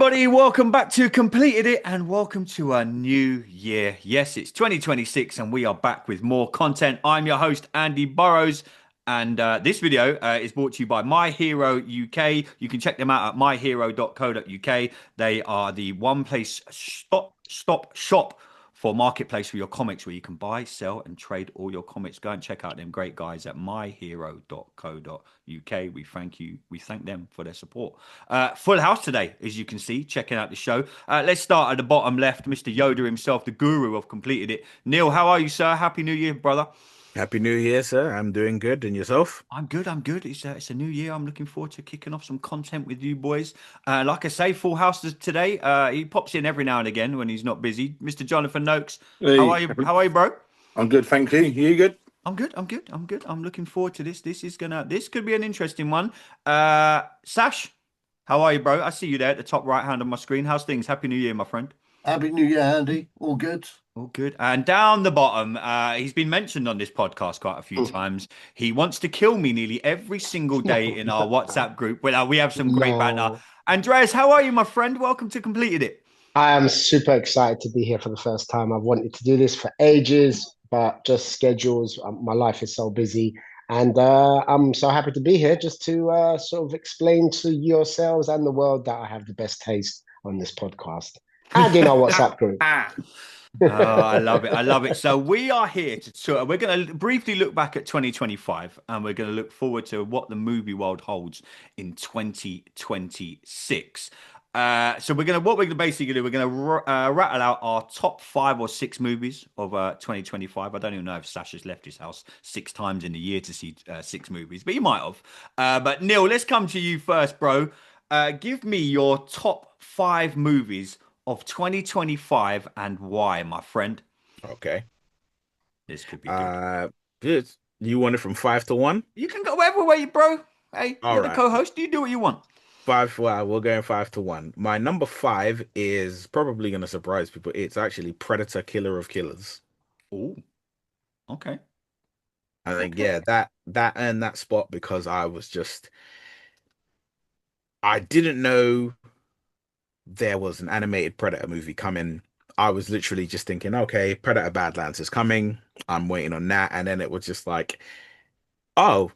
everybody. Welcome back to Completed It and welcome to a new year. Yes, it's 2026 and we are back with more content. I'm your host, Andy Burrows. And this video is brought to you by My Hero UK. You can check them out at myhero.co.uk. They are the one place stop shop for marketplace for your comics where you can buy, sell, and trade all your comics. Go and check out them great guys at myhero.co.uk. We thank you. We thank them for their support. Full house today, as you can see, checking out the show. Let's start at the bottom left. Mr. Yoda himself, the guru of Completed It. Neil, how are you, sir? Happy New Year, brother. Happy New Year, sir. I'm doing good. And yourself? I'm good. I'm good. It's a new year. I'm looking forward to kicking off some content with you boys. Like I say, full house today. He pops in every now and again when he's not busy. Mr. Jonathan Noakes, how are Hey, you? How are you, bro? I'm good, thank you. You good? I'm good. I'm good. I'm good. I'm looking forward to this. This could be an interesting one. Sash, how are you, bro? I see you there at the top right hand of my screen. How's things? Happy New Year, my friend. Happy New Year, Andy. All good. All good. And down the bottom, he's been mentioned on this podcast quite a few times. He wants to kill me nearly every single day in our WhatsApp group. Well, we have some great banter. No, Andreas, how are you, my friend? Welcome to Completed It. I am super excited to be here for the first time. I've wanted to do this for ages, but just schedules. My life is so busy, and I'm so happy to be here just to sort of explain to yourselves and the world that I have the best taste on this podcast and in our WhatsApp group. Oh, I love it. I love it. So we are here we're going to briefly look back at 2025 and we're going to look forward to what the movie world holds in 2026. So what we're going to basically do, we're going to rattle out our top 5 or 6 movies of 2025. I don't even know if Sash has left his house 6 times in a year to see 6 movies, but he might have. But Neil, let's come to you first, bro. Give me your top 5 movies of 2025 and why, my friend. Okay. This could be good. Good. You want it from 5 to 1? You can go whatever way, bro. Hey, All you're the right. co-host. You do what you want. Five. Well, we're going 5 to 1. My number 5 is probably going to surprise people. It's actually Predator, Killer of Killers. Oh, okay. I think, Okay. yeah, that earned that spot because I didn't know there was an animated Predator movie coming. I was literally just thinking, okay, Predator Badlands is coming. I'm waiting on that. And then it was just like, oh,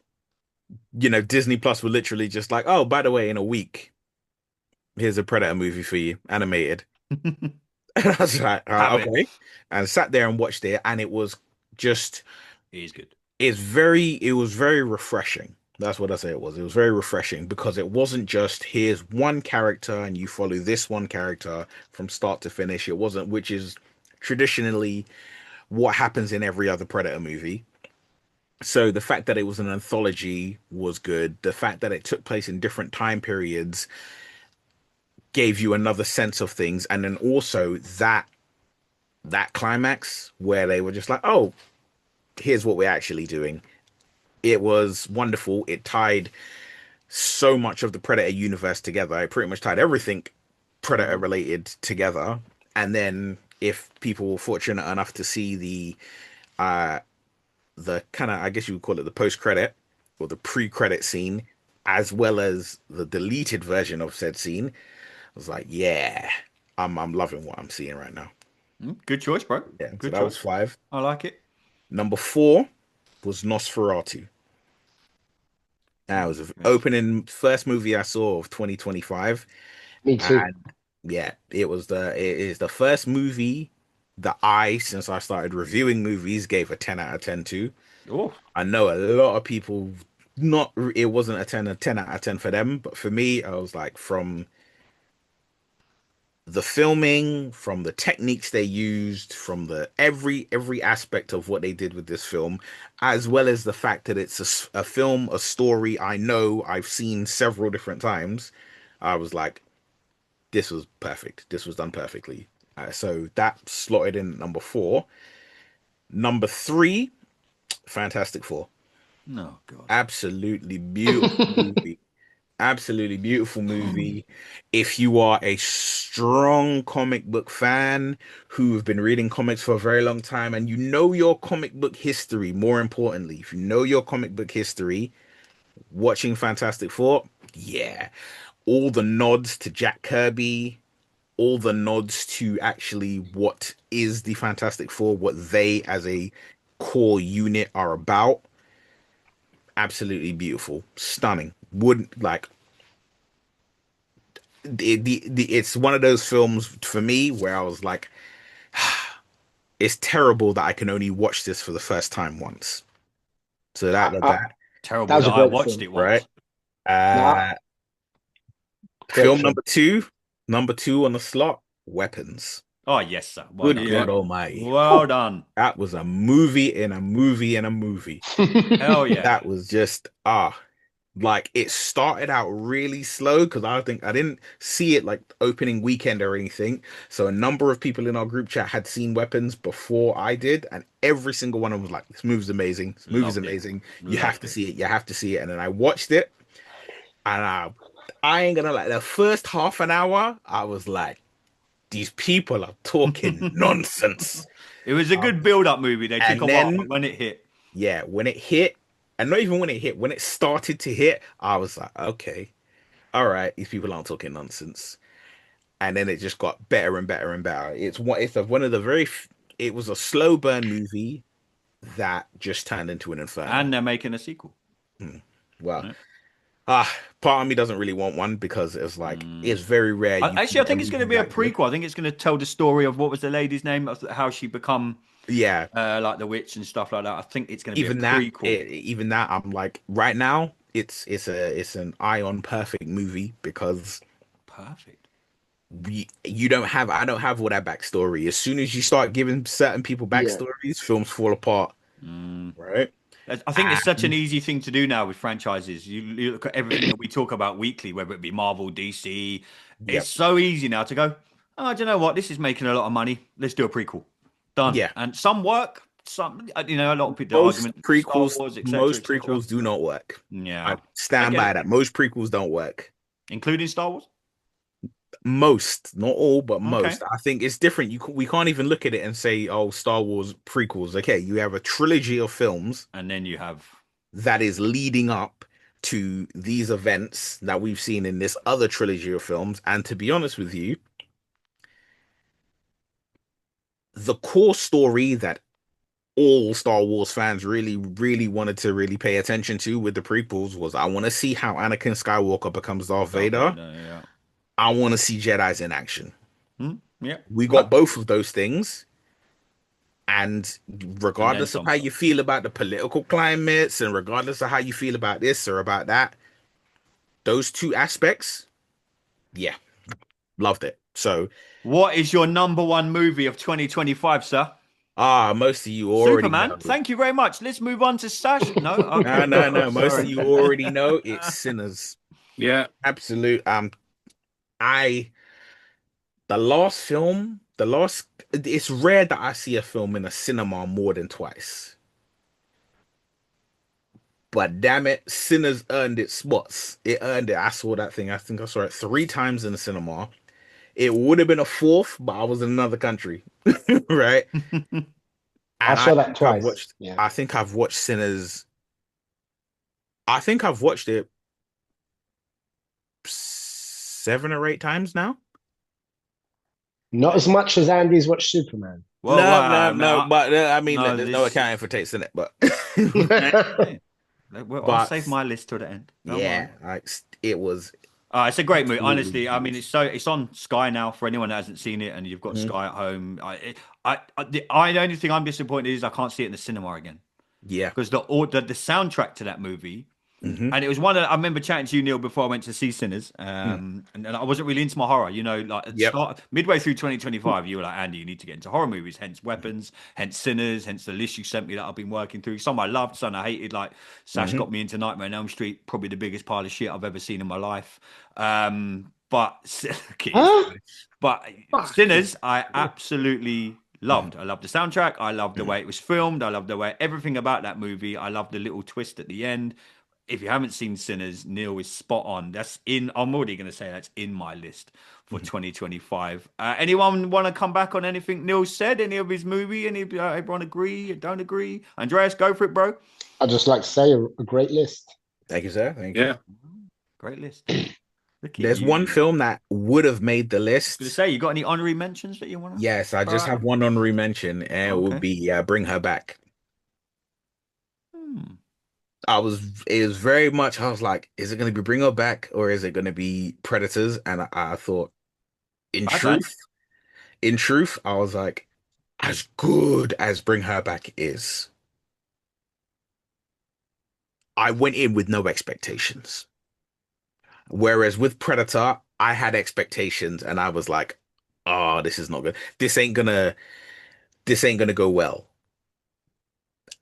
Disney Plus were literally just like, oh, by the way, in a week, here's a Predator movie for you, animated. And I was like, Have it. okay. And sat there and watched it, and it was just, It is good. it was very refreshing. That's what I say it was. It was very refreshing because it wasn't just here's one character and you follow this one character from start to finish. It wasn't, which is traditionally what happens in every other Predator movie. So the fact that it was an anthology was good. The fact that it took place in different time periods gave you another sense of things. And then also that climax where they were just like, oh, here's what we're actually doing. It was wonderful. It tied so much of the Predator universe together. It pretty much tied everything Predator related together. And then if people were fortunate enough to see uh the kind of, I guess you would call it, the post credit or the pre-credit scene, as well as the deleted version of said scene, I was like, yeah, I'm loving what I'm seeing right now. Good choice, bro. Yeah, so Good that was choice. 5. I like it. Number 4 was Nosferatu. That was the Yes. opening first movie I saw of 2025. Me too. And yeah, it is the first movie that since I started reviewing movies, gave a 10 out of 10 to. Oh, I know a lot of people not it wasn't a 10 out of 10 for them, but for me, I was like, from the filming, from the techniques they used, from the every aspect of what they did with this film, as well as the fact that it's a film, a story I know I've seen several different times. I was like, this was perfect. This was done perfectly. So that slotted in at number 4. Number 3, Fantastic Four. no, God. Absolutely beautiful movie. Absolutely beautiful movie. If you are a strong comic book fan who have been reading comics for a very long time and you know your comic book history, more importantly, if you know your comic book history, watching Fantastic Four, yeah. all the nods to Jack Kirby, all the nods to actually what is the Fantastic Four, what they as a core unit are about. Absolutely beautiful, stunning. Wouldn't like it's one of those films for me where I was like, it's terrible that I can only watch this for the first time once. So I, that that Terrible was that a I great watched film. it right. once. Uh, Great Film film. number two on the slot, Weapons. Oh yes, sir. Well Good done. Yeah. God Almighty. Well done. That was a movie in a movie in a movie. Hell yeah. That was just like it started out really slow because I think I didn't see it like opening weekend or anything. So a number of people in our group chat had seen Weapons before I did, and every single one of them was like, "This movie's amazing. This movie's Loved it. amazing. You have Loved to it. see it. You have to see it." And then I watched it, and I ain't gonna like the first half an hour, I was like, "These people are talking nonsense." It was a good build-up movie. They took And a while, then but when it hit, yeah, when it hit, and not even when it hit, when it started to hit, I was like, okay, all right, these people aren't talking nonsense. And then it just got better and better and better. One of the it was a slow burn movie that just turned into an inferno. and they're making a sequel. Well, Yeah. part of me doesn't really want one because it's like it's very rare. Actually, I think it's going to be a prequel. I think it's going to tell the story of what was the lady's name, of how she become Yeah, like the witch and stuff like that. I think it's going to be even a that, prequel. even that, I'm like right now, it's an eye on perfect movie because Perfect. you don't have I don't have all that backstory. As soon as you start giving certain people Yeah. backstories, films fall apart. Right? I think it's such an easy thing to do now with franchises. You look at everything that we talk about weekly, whether it be Marvel, DC. Yep. It's so easy now to go, oh, do you know what? This is making a lot of money. Let's do a prequel. Done. Yeah. And some work. Some, a lot of people Most argument. prequels, Star Wars, etc., most etc. prequels do not work. Yeah, I stand get by it. that. Most prequels don't work. Including Star Wars. Most, not all, but most. Okay. I think it's different. We can't even look at it and say, "Oh, Star Wars prequels." Okay, you have a trilogy of films And then you have that is leading up to these events that we've seen in this other trilogy of films. And to be honest with you, the core story that all Star Wars fans really, really wanted to really pay attention to with the prequels was I want to see how Anakin Skywalker becomes Darth Vader. Yeah. I want to see Jedis in action. Yeah. We got both of those things. And regardless of some. how you feel about the political climates and regardless of how you feel about this or about that, those two aspects, yeah, loved it. So, What is your number one movie of 2025, sir? most of you already Superman. know. Thank you very much. Let's move on to Sash. No, okay. No. Most Sorry. of you already know it's Sinners. Yeah. Absolute. I it's rare that I see a film in a cinema more than twice. But damn it, Sinners earned its spots. It earned it. I saw that thing. I think I saw it 3 times in the cinema. It would have been a fourth, but I was in another country. Right? I saw that think twice. Yeah. I think I've watched Sinners. I think I've watched it 7 or 8 times now. Not as much as Andy's watched Superman. Well, No. But I mean, no, there's no this- accounting for taste in it. But Well, I'll But- save my list till the end. Don't yeah, worry. like it was. It's a great movie. Absolutely Honestly, I mean, it's on Sky now for anyone that hasn't seen it, and you've got Mhm. Sky at home. The only thing I'm disappointed is I can't see it in the cinema again Yeah. because the soundtrack to that movie. Mhm. And it was one I remember chatting to you, Neil, before I went to see Sinners. And I wasn't really into my horror, like at Yep. midway through 2025, you were like, Andy, you need to get into horror movies, hence Weapons, hence Sinners, hence the list you sent me that I've been working through. Some I loved, some I hated. Like Sash got me into Nightmare on Elm Street, probably the biggest pile of shit I've ever seen in my life. But Huh? but Sinners, I absolutely loved. I loved the soundtrack. I loved the way it was filmed. I loved the way everything about that movie. I loved the little twist at the end. If you haven't seen Sinners, Neil is spot on. I'm already going to say that's in my list for 2025. Anyone want to come back on anything Neil said? Any of his movie? Everyone agree? Don't agree? Andreas, go for it, bro. I'd just like to say a great list. Thank you, sir. Thank you. Yeah. Great list. Look at There's you. one film that would have made the list. Gonna say, you got any honorary mentions that you want to Yes, I throw just out? have one honorary mention, and it would Okay. be Bring Her Back. Hmm. It was very much, I was like, is it going to be Bring Her Back or is it going to be Predators? And I thought, in Bad man. truth, in truth, I was like, as good as Bring Her Back is, I went in with no expectations. Whereas with Predator, I had expectations and I was like, oh, this is not good. This ain't gonna go well.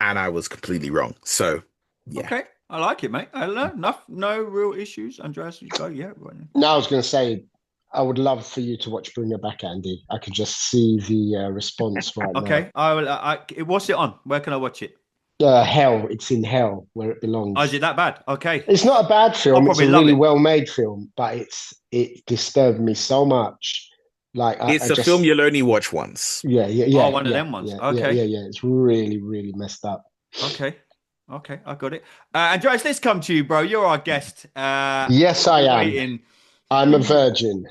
And I was completely wrong. So yeah. Okay. I like it, mate. I don't know. No real issues. Andreas, you go. Yeah. Right. No, I was going to say, I would love for you to watch Bring Her Back, Andy. I could just see the response right now. Okay. I will. What's it on? Where can I watch it? Hell, it's in hell where it Oh, is belongs. it that bad? Okay. It's not a bad I'll film. It's probably a love really it. well-made film, but it disturbed me so much. Like It's I a film just, you'll only watch once. yeah, yeah, Oh, yeah, one of yeah, them ones. yeah, yeah, Okay. yeah, yeah. It's really, really messed up. Okay. Okay. I got it. Andreas, let's come to you, bro. You're our guest. Yes, I We're am. waiting. I'm a virgin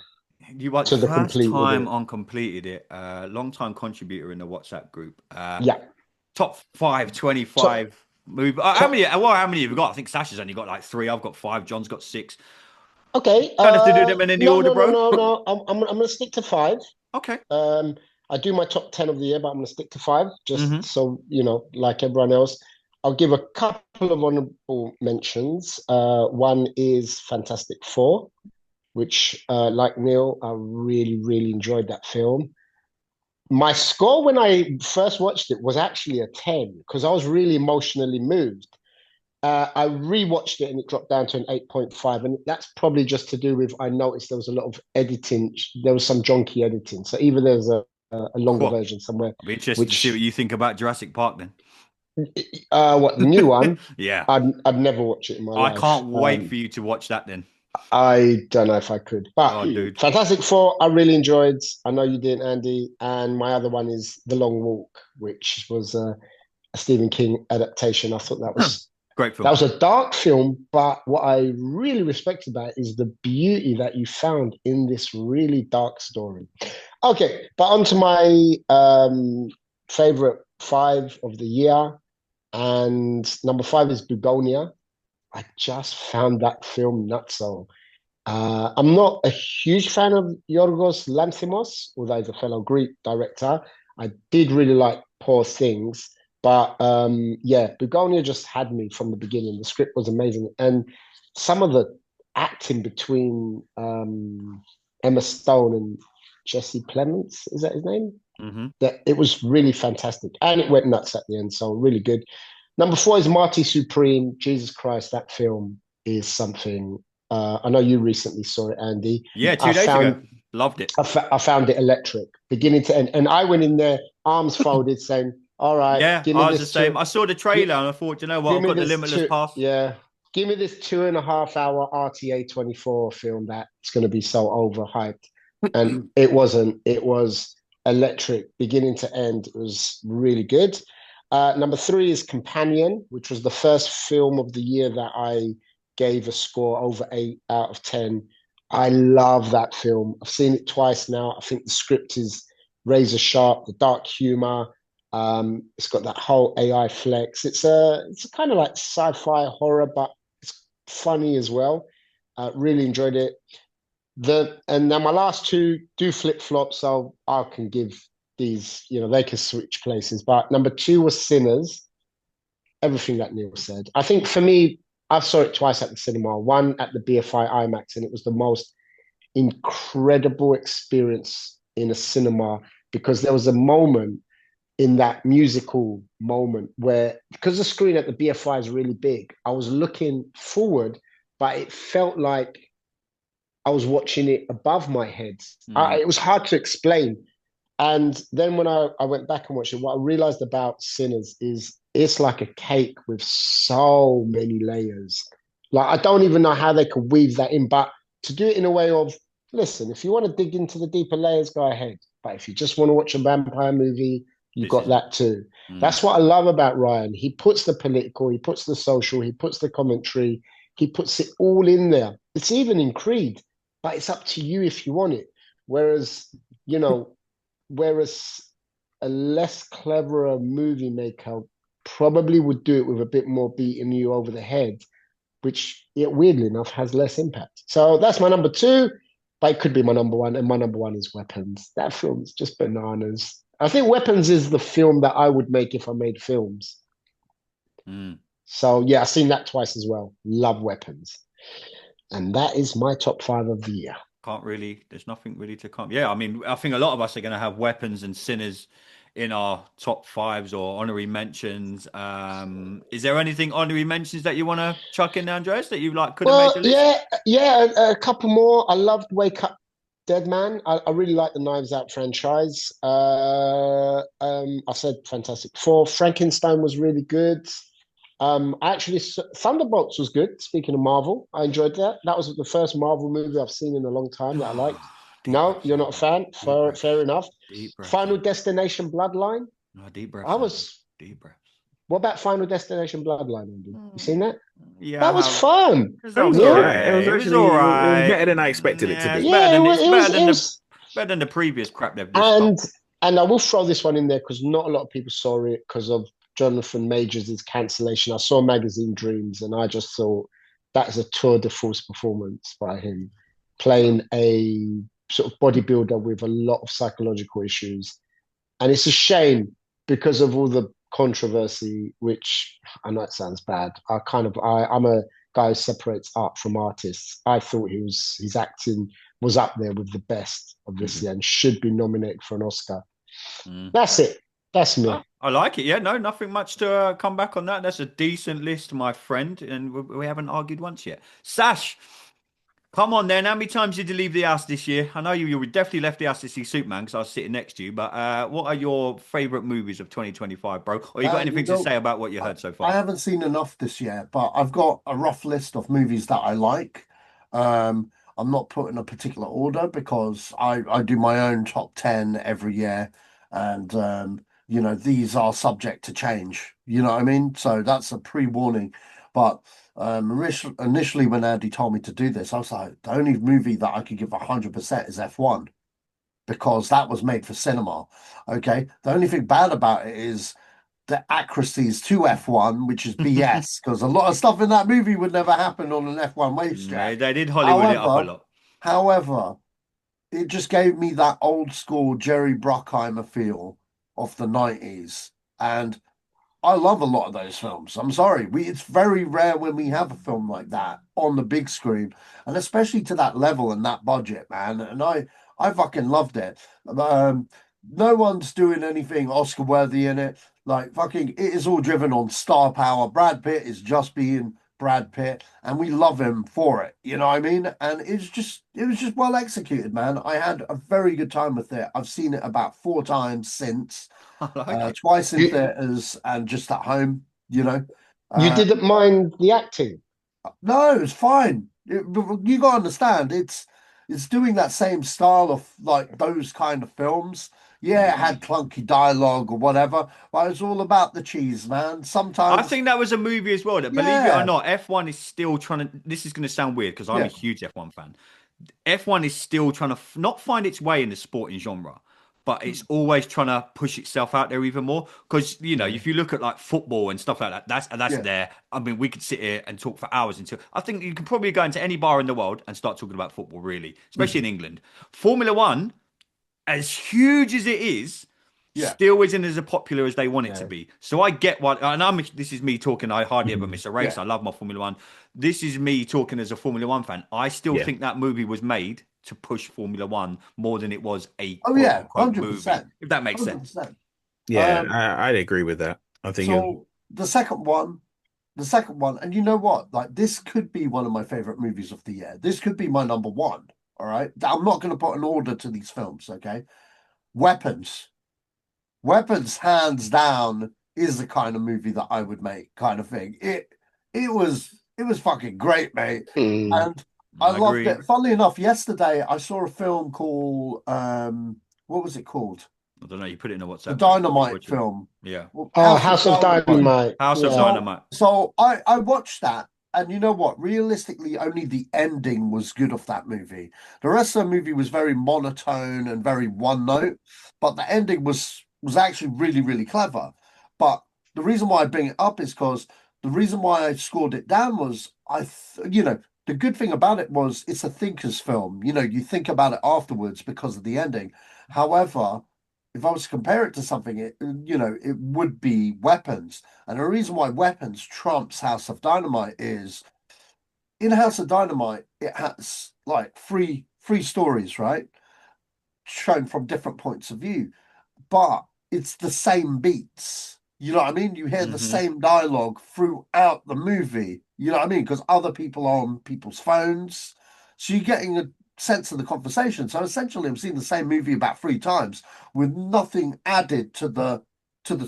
You were to the first complete with time it. on Completed It. Long time contributor in the WhatsApp group. Yeah. Top 525 movie. How many? Well, how many have you got? I think Sasha's only got like 3. I've got 5. John's got 6. Okay. Don't have to do them in any No, order, no, no, bro. no, no. I'm gonna stick to 5. Okay. I do my top 10 of the year, but I'm gonna stick to 5, just Hmm. so like everyone else. I'll give a couple of honorable mentions. One is Fantastic Four, which, like Neil, I really, really enjoyed that film. My score when I first watched it was actually a 10 because I was really emotionally moved. I rewatched it and it dropped down to an 8.5. And that's probably just to do with I noticed there was a lot of editing. There was some junky editing. So either there's a longer Cool. version somewhere, I'll be interested to see what which, you think about Jurassic Park then. what, the new one? Yeah. I'd never watch it in my I life. can't wait for you to watch that then. I don't know if I could. But Oh, dude. Fantastic Four, I really enjoyed. I know you did, Andy. And my other one is The Long Walk, which was a Stephen King adaptation. I thought Great that film. was a dark film, but what I really respect about it is the beauty that you found in this really dark story. Okay, but on to my favorite 5 of the year. And number 5 is Begonia. I just found that film nutso. I'm not a huge fan of Yorgos Lanthimos, although he's a fellow Greek director. I did really like Poor Things, but yeah, Begonia just had me from the beginning. The script was amazing, and some of the acting between Emma Stone and Jesse Plemons, is that his name? Hmm. That it was really fantastic, and it went nuts at the end. So really good. Number 4 is Marty Supreme. Jesus Christ, that film is something. I know you recently saw it, Andy. Yeah, I 2 days found ago. Loved it. I found it electric, beginning to end, and I went in there, arms folded, saying, "All right, Yeah, give me I was the this same. two, I saw the give, trailer and I thought, you know what? give I've me got the this Limitless two, Pass. yeah, give me this 2.5 hour RTA 24 film that's going to be so overhyped," and it wasn't. It was electric, beginning to end. It was really good. Number 3 is Companion, which was the first film of the year that I gave a score over 8 out of 10. I love that film. I've seen it twice now. I think the script is razor sharp, the dark humor. It's got that whole AI flex. It's a kind of like sci-fi horror, but it's funny as well. Really enjoyed it. And then my last 2 do flip flop, so I can give these, they can switch places. But number 2 was Sinners. Everything that Neil said. I think for me, I saw it twice at the cinema. One at the BFI IMAX, and it was the most incredible experience in a cinema because there was a moment in that musical moment where, because the screen at the BFI is really big, I was looking forward, but it felt like I was watching it above my head. It was hard to explain. And then when I went back and watched it, what I realized about Sinners is it's like a cake with so many layers. Like, I don't even know how they could weave that in, but to do it in a way of, listen, if you want to dig into the deeper layers, go ahead. But if you just want to watch a vampire movie, you got that too. That's what I love about Ryan. He puts the political, he puts the social, he puts the commentary, he puts it all in there. It's even in Creed. but it's up to you if you want it. Whereas, you know, whereas a less cleverer movie maker probably would do it with a bit more beating you over the head, which weirdly enough has less impact. So that's my number two, but it could be my number one, and my number one is Weapons. That film's just bananas. I think Weapons is the film that I would make if I made films. Mm. So yeah, I've seen that twice as well. Love Weapons. And that is my top five of the year. There's nothing really to come. Yeah, I mean, I think a lot of us are going to have Weapons and Sinners in our top fives or honorary mentions. Is there anything honorary mentions that you want to chuck in there, Andreas, that you like could have made the list? Yeah, a couple more. I loved Wake Up Dead Man. I really like the Knives Out franchise. I said Fantastic Four. Frankenstein was really good. Actually, Thunderbolts was good. Speaking of Marvel, I enjoyed that. That was the first Marvel movie I've seen in a long time that I liked. No, you're not a fan. Fair enough. Final Destination Bloodline. No, deep breath. Deep breath. What about Final Destination Bloodline, Andy? You seen that? Yeah, that was fun. It was all right. It was all right. It was better than I expected it to be. Better than the previous crap they've and I will throw this one in there because not a lot of people saw it because of Jonathan Majors' cancellation. I saw Magazine Dreams and I just thought that is a tour de force performance by him, playing a sort of bodybuilder with a lot of psychological issues. And it's a shame because of all the controversy, which I know it sounds bad. I'm a guy who separates art from artists. I thought his acting was up there with the best of this year and should be nominated for an Oscar. That's it. That's me. I like it. Yeah, no, nothing much to come back on that. That's a decent list, my friend, and we haven't argued once yet. Sash, come on then. How many times did you leave the house this year? I know you definitely left the house to see Superman because I was sitting next to you, but what are your favourite movies of 2025, bro? Or you got anything to say about what you heard so far? I haven't seen enough this year, but I've got a rough list of movies that I like. I'm not putting a particular order because I do my own top 10 every year. And, you know, these are subject to change. You know what I mean? So that's a pre-warning. But initially when Andy told me to do this, I was like, the only movie that I could give 100% is F1 because that was made for cinema. Okay. The only thing bad about it is the accuracies to F1, which is BS, because a lot of stuff in that movie would never happen on an F1 racetrack. They did Hollywood it up a lot. However, it just gave me that old school Jerry Bruckheimer feel of the 90s. And I love a lot of those films. I'm sorry. It's very rare when we have a film like that on the big screen, and especially to that level and that budget, man. And I fucking loved it. No one's doing anything Oscar worthy in it. Like fucking, it is all driven on star power. Brad Pitt is just being Brad Pitt, and we love him for it. You know what I mean? And it was just well executed, man. I had a very good time with it. I've seen it about 4 times since, twice in theaters and just at home. You know, you didn't mind the acting? No, it's fine. You gotta understand, it's doing that same style of like those kind of films. Yeah, it had clunky dialogue or whatever, but it's all about the cheese, man. Sometimes I think that was a movie as well. That, believe it or not, F1 is still trying to. This is going to sound weird because I'm a huge F1 fan. F1 is still trying to not find its way in the sporting genre, but it's always trying to push itself out there even more. Because you know, if you look at like football and stuff like that, that's there. I mean, we could sit here and talk for hours until I think you can probably go into any bar in the world and start talking about football, really, especially in England. Formula One, as huge as it is, still isn't as popular as they want it to be. So I get what, and this is me talking. I hardly ever miss a race. I love my Formula One. This is me talking as a Formula One fan. I still think that movie was made to push Formula One more than it was a 100%. movie, if that makes 100%. sense. Yeah, I'd agree with that. I think so. The second one, and you know what? Like, this could be one of my favorite movies of the year. This could be my number one. All right. I'm not going to put an order to these films. Okay. Weapons, hands down, is the kind of movie that I would make, kind of thing. It was fucking great, mate. And I loved it. Funnily enough, yesterday I saw a film called what was it called? I don't know. You put it in a WhatsApp. The Dynamite film. Yeah. House of Dynamite. House of Dynamite. So I watched that, And you know what? Realistically, only the ending was good of that movie. The rest of the movie was very monotone and very one note, but the ending was actually really, really clever. But the reason why I bring it up is because the reason why I scored it down was the good thing about it was it's a thinker's film. You know, you think about it afterwards because of the ending. However, if I was to compare it to something, it would be Weapons. And the reason why Weapons trumps House of Dynamite is in House of Dynamite, it has like three stories, right? Shown from different points of view, but it's the same beats. You know what I mean? You hear the same dialogue throughout the movie. You know what I mean? Because other people are on people's phones. So you're getting a sense of the conversation. So essentially I'm seeing the same movie about 3 times with nothing added to the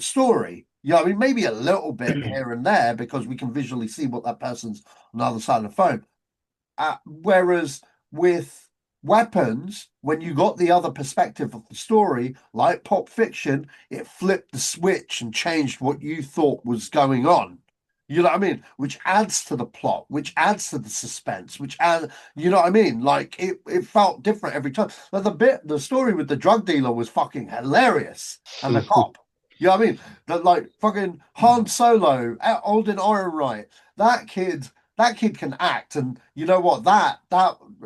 story. You know what I mean? Maybe a little bit here and there because we can visually see what that person's on the other side of the phone. Whereas with Weapons, when you got the other perspective of the story, like Pulp Fiction, it flipped the switch and changed what you thought was going on. You know what I mean? Which adds to the plot, which adds to the suspense, which adds, you know what I mean? Like it felt different every time. Like the story with the drug dealer was fucking hilarious, and the cop. You know what I mean? That like fucking Han Solo, Alden Ehrenreich, that kid can act, and you know what, that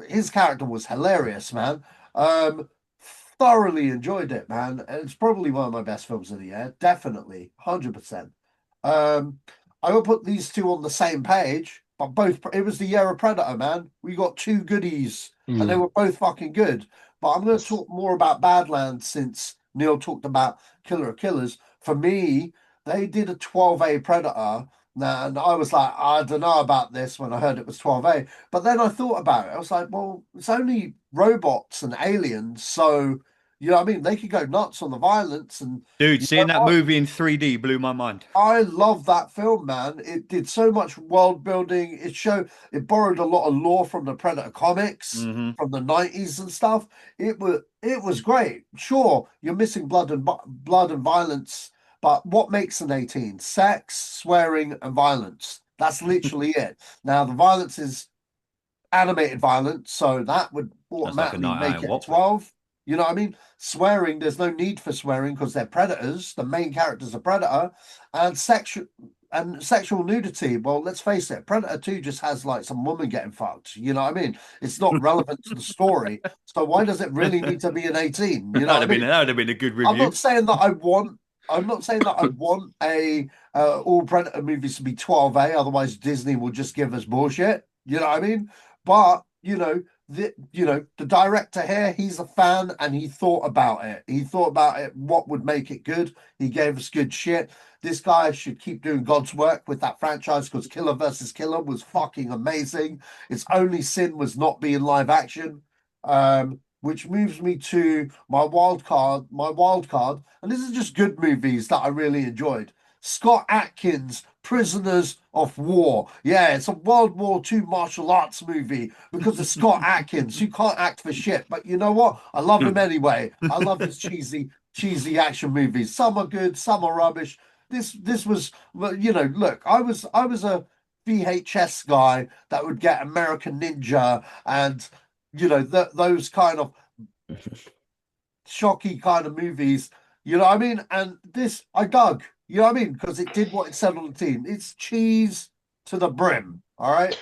his character was hilarious, man. Thoroughly enjoyed it, man. And it's probably one of my best films of the year, definitely 100%. I will put these two on the same page, but both, it was the year of Predator, man. We got two goodies and they were both fucking good. But I'm going to talk more about Badlands since Neil talked about Killer of Killers. For me, they did a 12A Predator. Now, and I was like, I don't know about this when I heard it was 12A. But then I thought about it. I was like, well, it's only robots and aliens. So, you know what I mean? They could go nuts on the violence. And Dude, seeing that movie in 3D blew my mind. I love that film, man. It did so much world building. It borrowed a lot of lore from the Predator comics from the 90s and stuff. It was great. Sure, you're missing blood and violence. But what makes an 18? Sex, swearing, and violence. That's literally it. Now, the violence is animated violence, so that would automatically make it 12. You know what I mean? Swearing, there's no need for swearing because they're predators. The main character's a predator. And sexual nudity. Well, let's face it, Predator 2 just has like some woman getting fucked. You know what I mean? It's not relevant to the story. So why does it really need to be an 18? You know that would have been a good review. I'm not saying that I want all Predator movies to be 12A, otherwise Disney will just give us bullshit. You know what I mean? But the director here, he's a fan and he thought about it. He thought about it, what would make it good. He gave us good shit. This guy should keep doing God's work with that franchise because Killer versus Killer was fucking amazing. Its only sin was not being live action. Which moves me to my wild card. And this is just good movies that I really enjoyed. Scott Adkins, Prisoners of War. Yeah, it's a World War II martial arts movie because of Scott Adkins, who can't act for shit. But you know what? I love him anyway. I love his cheesy action movies. Some are good, some are rubbish. This was, look, I was a VHS guy that would get American Ninja and those kind of shocky kind of movies, you know what I mean? And this I dug, you know what I mean? Because it did what it said on the team. It's cheese to the brim. All right.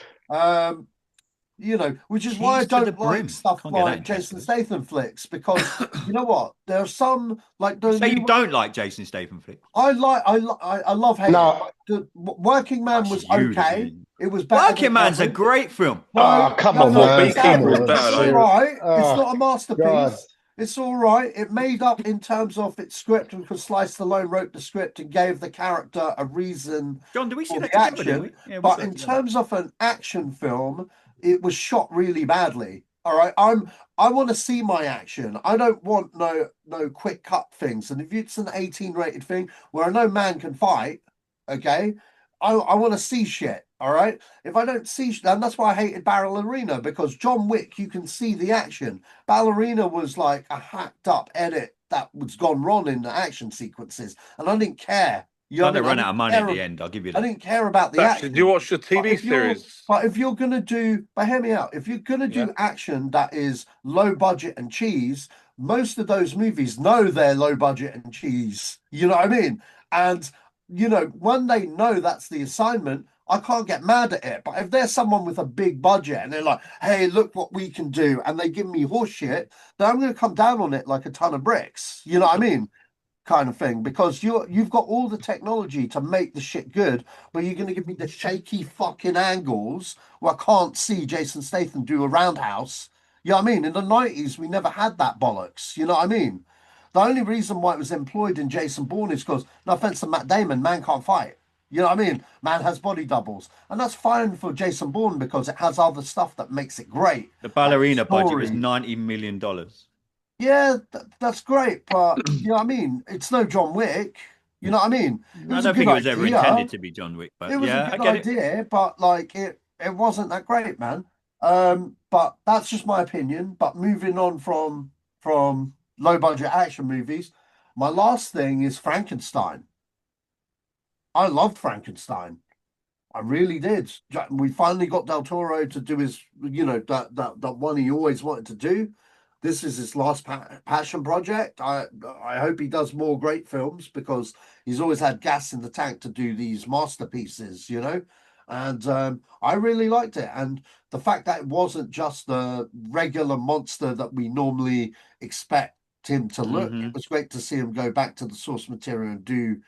Which is why I don't like stuff like Jason Statham flicks, because you know what? There are some like those. You don't like Jason Statham flicks. I love hate. No, the Working Man was okay. It was better. Working Man's a great film. No, come on, man. It's all right. It's not a masterpiece. God. It's all right. It made up in terms of its script, because Sly Stallone wrote the script and gave the character a reason. John, do we see that action? Yeah, but in terms of an action film, it was shot really badly. All right, I want to see my action. I don't want no quick cut things. And if it's an 18 rated thing where no man can fight, okay, I want to see shit. All right. If I don't see, and that's why I hated Ballerina, because John Wick, you can see the action. Ballerina was like a hacked up edit that was gone wrong in the action sequences, and I didn't care. You know Kind what of I ran mean? out of money at the end. I'll give you I that. didn't care about the Actually, action. did you watch the But TV if you're, series? but if you're gonna do, but hear me out. If you're gonna Yeah. do action that is low budget and cheese, most of those movies know they're low budget and cheese. You know what I mean? And when they know that's the assignment, I can't get mad at it. But if there's someone with a big budget and they're like, "Hey, look what we can do," and they give me horse shit, then I'm gonna come down on it like a ton of bricks. You know what I mean? Kind of thing, because you've got all the technology to make the shit good, but you're going to give me the shaky fucking angles where I can't see Jason Statham do a roundhouse. You know what I mean? In the 90s, we never had that bollocks. You know what I mean? The only reason why it was employed in Jason Bourne is because, no offense to Matt Damon, man can't fight. You know what I mean? Man has body doubles. And that's fine for Jason Bourne because it has other stuff that makes it great. The Like ballerina budget was story. $90 million. Yeah, that's great, but you know what I mean? It's no John Wick. You know what I mean? It I was a don't good think it was ever intended idea. to be John Wick, It but was a yeah, I good get it. idea, but like it wasn't that great, man. But that's just my opinion. But moving on from low budget action movies, my last thing is Frankenstein. I loved Frankenstein. I really did. We finally got Del Toro to do his, that one he always wanted to do. This is his last passion project. I hope he does more great films because he's always had gas in the tank to do these masterpieces, And I really liked it. And the fact that it wasn't just the regular monster that we normally expect him to look, Hmm. it was great to see him go back to the source material and do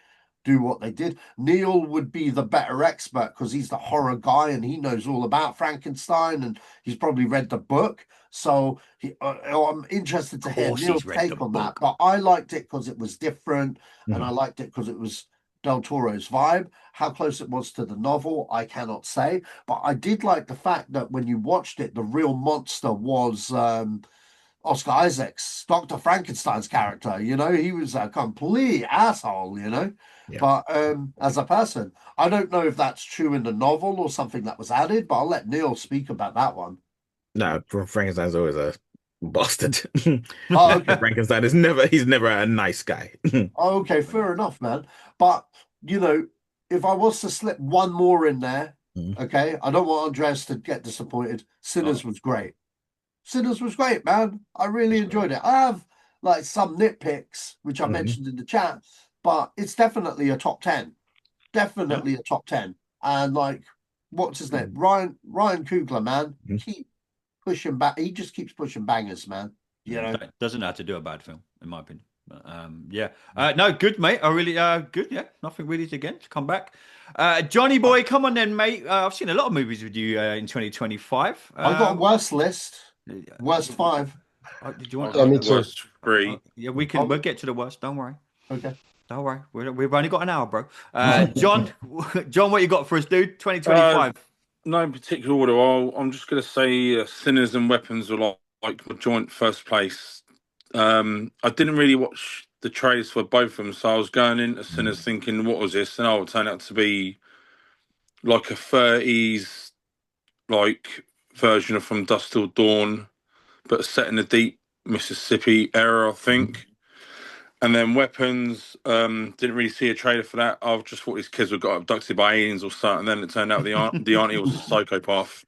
what they did. Neil would be the better expert because he's the horror guy and he knows all about Frankenstein and he's probably read the book. So I'm interested to Of hear course, Neil's he's read the take on that. book. But I liked it because it was different and I Mhm. liked it because it was Del Toro's vibe. How close it was to the novel, I cannot say. But I did like the fact that when you watched it, the real monster was Oscar Isaac's Dr. Frankenstein's character. He was a complete asshole. Yeah. But as a person, I don't know if that's true in the novel or something that was added, but I'll let Neil speak about that one. No, Frankenstein's always a bastard. Oh, okay. Frankenstein he's never a nice guy. Oh, okay, fair enough, man. But if I was to slip one more in there, Mhm. okay, I don't want Andreas to get disappointed. Sinners was great. Sinners was great, man. I really enjoyed it. I have like some nitpicks, which I Mhm. mentioned in the chat, but it's definitely a top 10. Yeah. Definitely a top 10. And like, what's his name? Mhm. Ryan Coogler, man. Mhm. Keep pushing back. He just keeps pushing bangers, man. Doesn't know how to do a bad film, in my opinion. But, yeah. No, good, mate. I really good. Yeah, nothing really to come back. Johnny boy, come on then, mate. I've seen a lot of movies with you in 2025. I got a worst list. Worst 5. Did you want? Yeah, me too. Worst 3. Yeah, we'll get to the worst. Don't worry. Okay. Don't worry. We've only got an hour, bro. John, what you got for us, dude? 2025. No in particular order. I'm just going to say Sinners and Weapons are like my joint first place. I didn't really watch the trailers for both of them, so I was going into Sinners thinking, what was this? And it turned out to be like a 30s like version of From Dusk Till Dawn, but set in the deep Mississippi era, I think. And then Weapons, didn't really see a trailer for that. I just thought these kids got abducted by aliens or something. And then it turned out the auntie was a psychopath.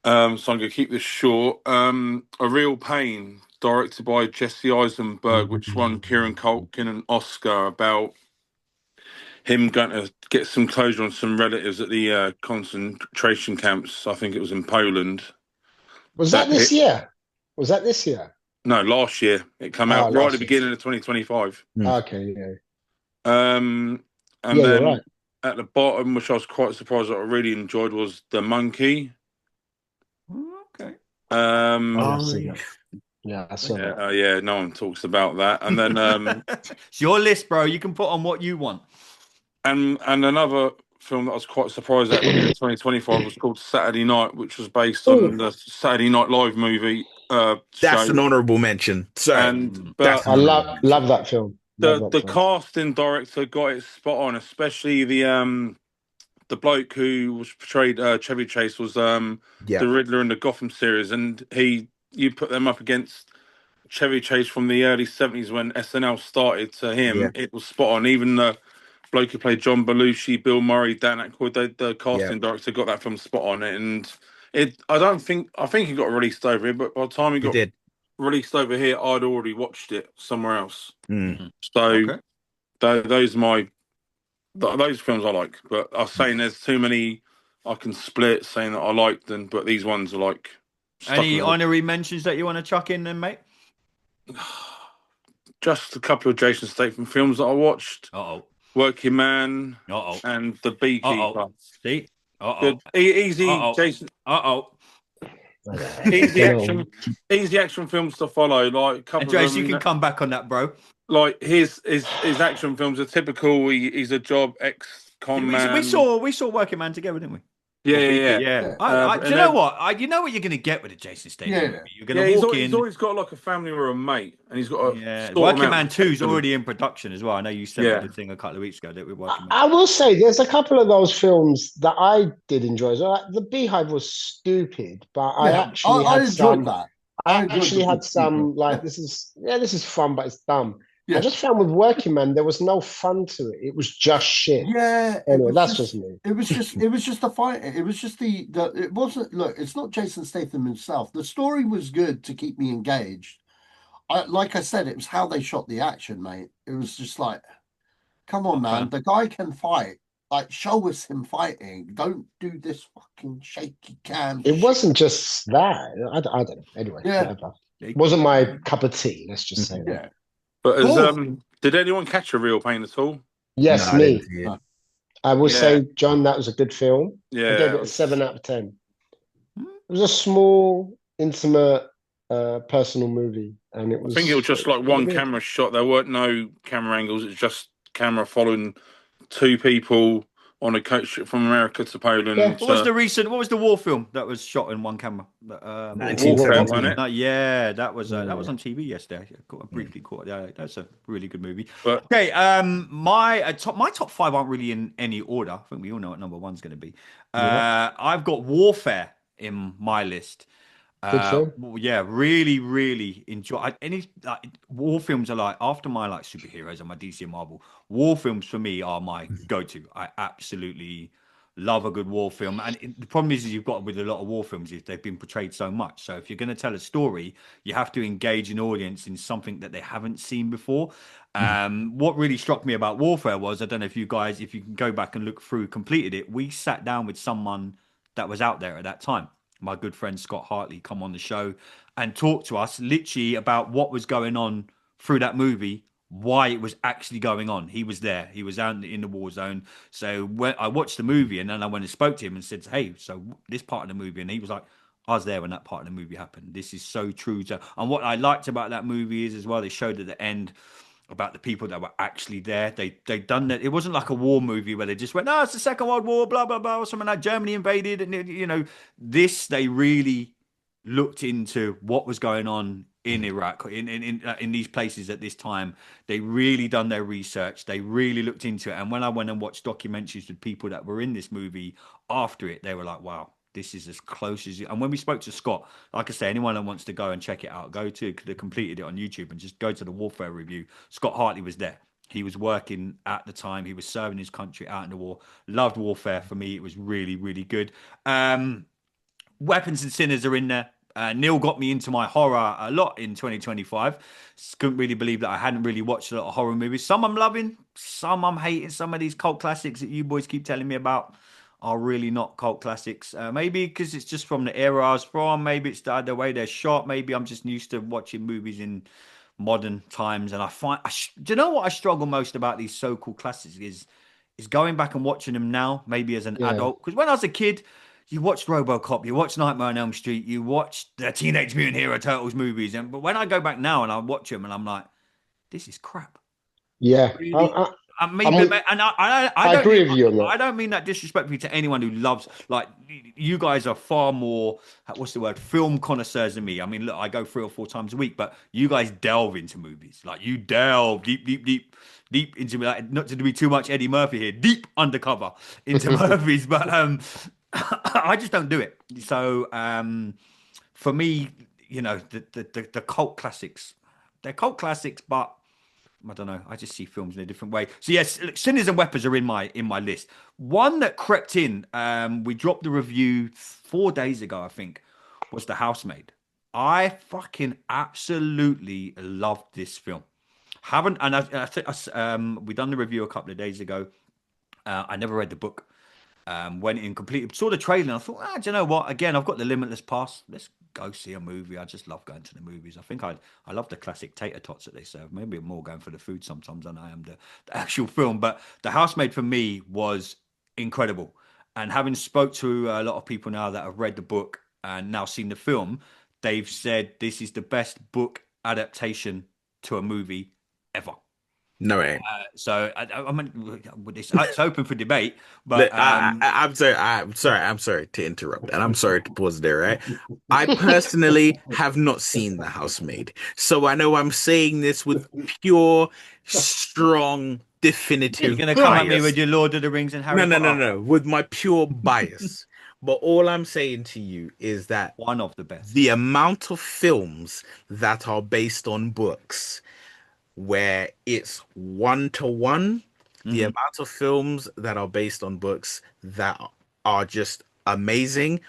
So I'm going to keep this short. A Real Pain, directed by Jesse Eisenberg, which won Kieran Culkin an Oscar, about him going to get some closure on some relatives at the concentration camps. I think it was in Poland. Was that this year? Was that this year? No, last year. It came Oh, out right at last the year. beginning of 2025. Okay, yeah. And Yeah, then you're right. at the bottom, which I was quite surprised that I really enjoyed, was The Monkey. Okay. I've seen that. Yeah, I saw that. Yeah, no one talks about that. And then It's your list, bro. You can put on what you want. and another film that I was quite surprised at in 2025 was called Saturday Night, which was based on the Saturday Night Live movie. That's show. an honorable mention. Sorry. And That's but I an love honorable mention. that film. Love that the film. casting director got it spot on, especially the bloke who was portrayed Chevy Chase was the Riddler in the Gotham series, and you put them up against Chevy Chase from the early 70s when SNL started to him, it was spot on. Even bloke who played John Belushi, Bill Murray, Dan Aykroyd, the casting Yeah. director got that film spot on it, and I think it got released over here, but by the time it It got did. released over here, I'd already watched it somewhere else. Mm. So Okay. those films I like, but I was saying there's too many I can split saying that I like them, but these ones are like stuck Any in honorary mentions that you want to chuck in then, mate? just a couple of Jason Statham films that I watched. Uh-oh. Working Man Uh-oh. and The Beekeeper. Uh-oh. See? Uh-oh. Good. Easy, Uh-oh. Jason. Uh-oh. Easy action films to follow. Like a couple Andres, of them. you can come back on that, bro. Like his action films are typical. He's a job ex-con man. We saw Working Man together, didn't we? Yeah. Do you know then- what? You know what you're going to get with a Jason Statham Yeah. movie. You're going to walk in. He's always got like a family or a mate, and he's got a sort Working him Man out. 2 is already in production as well. I know you sent Yeah. me the thing a couple of weeks ago that we're working. I will say there's a couple of those films that I did enjoy. So the Beehive was stupid, but I actually I had enjoyed some. that. I enjoyed actually the had Beehive. some like this is fun, but it's dumb. Yeah. I just found with Working Man there was no fun to it. It was just shit. Yeah, Anyway, that's just me. It was just the fight. It was just the it wasn't. Look, it's not Jason Statham himself. The story was good to keep me engaged. Like I said, it was how they shot the action, mate. It was just like, come on, man, the guy can fight. Like, show us him fighting. Don't do this fucking shaky cam. It wasn't just that. I don't know. Anyway, Yeah. whatever. It wasn't my cup of tea. Let's just say that. Yeah. But Cool. did anyone catch A Real Pain at all? Yes, No, I me. didn't see it. I will Yeah. say, John, that was a good film. I Yeah. gave it a 7 out of 10. It was a small, intimate, personal movie, and it I was. think it was just like one good. camera shot. There weren't no camera angles. It's just camera following two people on a coach trip from America to Poland. Yeah. What was the war film that was shot in one camera? Warfare, 1917. wasn't it? Yeah, that was Yeah. on TV yesterday. I briefly caught. Yeah, that's a really good movie. But Okay, my top 5 aren't really in any order. I think we all know what number 1's going to be. I've got Warfare in my list. Good film. Yeah, really, really enjoy. War films are like after my like superheroes and my DC and Marvel. War films for me are my go-to. I absolutely love a good war film. And the problem is you've got with a lot of war films is they've been portrayed so much. So if you're going to tell a story, you have to engage an audience in something that they haven't seen before. What really struck me about Warfare was, I don't know if you guys, if you can go back and look through, completed it. We sat down with someone that was out there at that time. My good friend Scott Hartley come on the show and talk to us literally about what was going on through that movie, why it was actually going on. He was there. He was out in the war zone. So when I watched the movie and then I went and spoke to him and said, hey, so this part of the movie, and he was like, I was there when that part of the movie happened. This is so true to, and what I liked about that movie is as well, they showed at the end about the people that were actually there. They done that. It wasn't like a war movie where they just went, no, it's the Second World War, blah, blah, blah, or something like Germany invaded. And, you know, they really looked into what was going on in Iraq, in these places at this time. They really done their research. They really looked into it. And when I went and watched documentaries with people that were in this movie after it, they were like, wow, this is as close as you. And when we spoke to Scott, like I say, anyone that wants to go and check it out, go to the completed it on YouTube and just go to the Warfare review. Scott Hartley was there. He was working at the time. He was serving his country out in the war. Loved Warfare. For me, it was really, really good. Weapons and Sinners are in there. Neil got me into my horror a lot in 2025. Couldn't really believe that I hadn't really watched a lot of horror movies. Some I'm loving, some I'm hating. Some of these cult classics that you boys keep telling me about are really not cult classics. Maybe because it's just from the era I was from. Maybe it's the way they're shot. Maybe I'm just used to watching movies in modern times. And I find, do you know what I struggle most about these so-called classics is going back and watching them now, maybe as an adult. Because when I was a kid, you watched RoboCop, you watched Nightmare on Elm Street, you watched the Teenage Mutant Hero Turtles movies. But when I go back now and I watch them and I'm like, this is crap. Yeah. Really? I agree with you on that. I don't mean that disrespectfully to anyone who loves, like, you guys are far more, what's the word, film connoisseurs than me. I mean, look, I go 3 or 4 times a week, but you guys delve into movies. Like, you delve deep into, like, not to be too much Eddie Murphy here, deep undercover into movies, but I just don't do it. So for me, you know, the cult classics, they're cult classics, but I don't know. I just see films in a different way. So yes, look, Sinners and Weapons are in my list. One that crept in, we dropped the review 4 days ago, I think, was The Housemaid. I fucking absolutely loved this film. Haven't, and I think we done the review a couple of days ago. I never read the book. Went in completely, saw the trailer, and I thought, do you know what? Again, I've got the limitless pass. Let's go see a movie. I just love going to the movies. I think I love the classic tater tots that they serve. Maybe I'm more going for the food sometimes than I am the actual film. But The Housemaid for me was incredible. And having spoke to a lot of people now that have read the book and now seen the film, they've said this is the best book adaptation to a movie ever. No, it ain't. So I mean, it's open for debate, but I'm sorry. I'm sorry to interrupt, and I'm sorry to pause there. Right? I personally have not seen The Housemaid, so I know I'm saying this with pure, strong, definitive. You're going to come at me bias. with your Lord of the Rings and Harry Potter. No. With my pure bias. But all I'm saying to you is that One of the best. the amount of films that are based on books where it's 1-to-1, the amount of films that are based on books that are just amazing.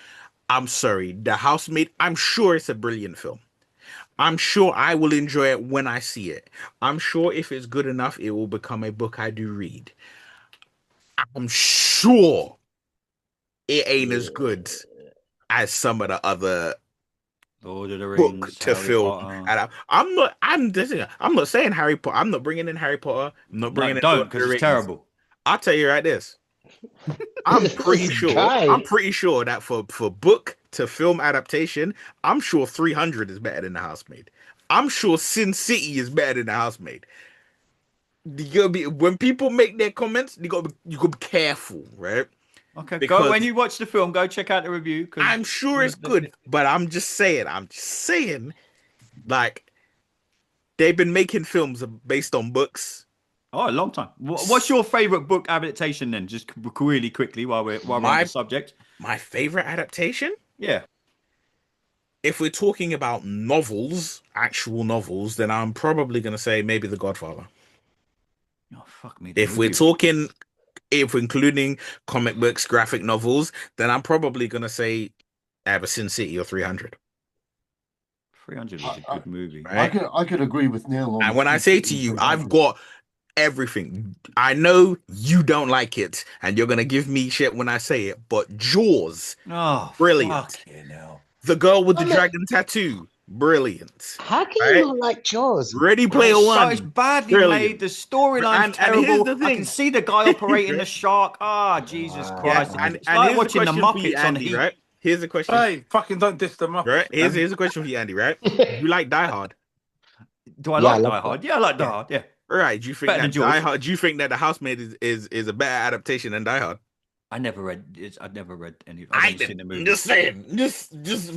I'm sorry, The Housemaid, I'm sure it's a brilliant film. I'm sure I will enjoy it when I see it. I'm sure if it's good enough, it will become a book I do read. I'm sure it ain't as good as some of the other Lord of the book Rings, to Harry film. Potter. And I'm not saying Harry Potter. I'm not bringing in Harry Potter. I'm not bringing No, in don't, Lord of the because it's Rings. terrible. I'll tell you right this. I'm pretty sure. Guy. I'm pretty sure that for book to film adaptation, I'm sure 300 is better than The Housemaid. I'm sure Sin City is better than The Housemaid. You gotta be, when people make their comments, you gotta be careful, right? Okay, Because go when you watch the film, go check out the review. I'm sure it's good, but I'm just saying, like, they've been making films based on books. Oh, a long time. What's your favorite book adaptation then? Just really quickly while we're on the subject. My favorite adaptation? Yeah. If we're talking about novels, actual novels, then I'm probably gonna say maybe The Godfather. Oh, fuck me. If we're including comic books, graphic novels, then I'm probably gonna say either Sin City or 300. 300 was a good movie. Right? I could agree with Neil on. And when I say to you, I've got everything. I know you don't like it, and you're gonna give me shit when I say it, but Jaws, brilliant. Fucking hell. The Girl with the Dragon Tattoo, brilliant. How can you not like Jaws? Ready Player One, It's badly brilliant. made. The storyline's And here's terrible. the I thing. can see the guy operating the shark. Jesus Christ. and It's like here's watching the question for you, Muppets on Andy, Heat. right? Here's the question. Hey, fucking don't diss them up. Right? Here's a question for you, Andy, right? You like Die Hard? Do I Yeah, like I love Die Hard? Yeah, I like Die Hard. Yeah. Right. Do you think Better than that Jaws. Die Hard, do you think that The Housemaid is a better adaptation than Die Hard? I've never read any. I I've seen the movie. just saying.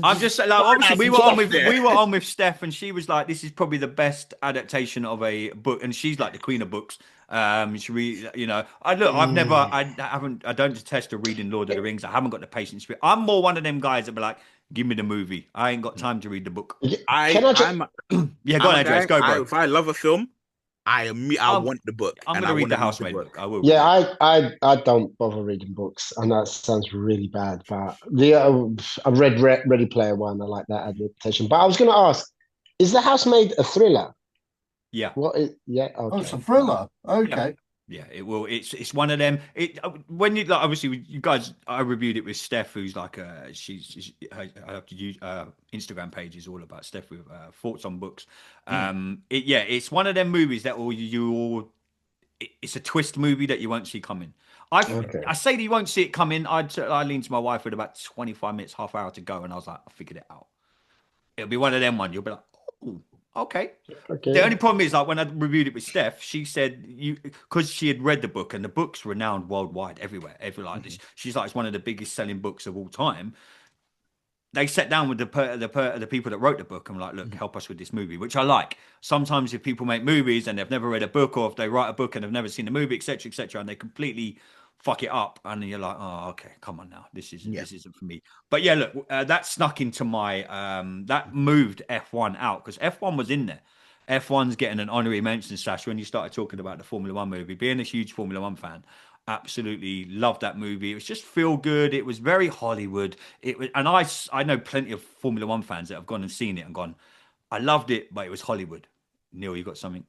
I'm just like, obviously we were on with Steph, and she was like, "This is probably the best adaptation of a book," and she's like the queen of books. Should we, I don't detest the reading Lord of the Rings. I haven't got the patience for it. I'm more one of them guys that be like, "Give me the movie. I ain't got time to read the book." Can I just- Yeah, go on, Andres, go, bro. If I love a film, I want the book. I'm and gonna I read wanna the Housemaid book. I will. Yeah, I don't bother reading books. I know it sounds really bad, but I've read Ready Player One. I like that adaptation. But I was going to ask, is The Housemaid a thriller? Yeah. What is? Yeah. Okay. Oh, it's a thriller. Okay. Yeah, it will. It's one of them. When you like, obviously you guys, I reviewed it with Steph, who's like I have to use Instagram page is all about Steph with thoughts on books. It's one of them movies that it's a twist movie that you won't see coming. I say that you won't see it coming. I leaned to my wife with about 25 minutes, half hour to go, and I was like, I figured it out. It'll be one of them you'll be like, oh. Okay. The only problem is, like, when I reviewed it with Steph, she said because she had read the book and the book's renowned worldwide, everywhere. She's like, it's one of the biggest selling books of all time. They sat down with the people that wrote the book and were like, look, help us with this movie, which I like. Sometimes if people make movies and they've never read a book, or if they write a book and they've never seen the movie, etc., and they completely fuck it up, and then you're like, oh, okay, come on now, this isn't for me. But yeah, look, that snuck into my that moved F1 out, because F1 was in there, F1's getting an honorary mention, Sash, when you started talking about the Formula One movie. Being a huge Formula One fan, absolutely loved that movie. It was just feel good. It was very Hollywood. It was, and I know plenty of Formula One fans that have gone and seen it and gone, I loved it, but it was Hollywood. Neil, you got something?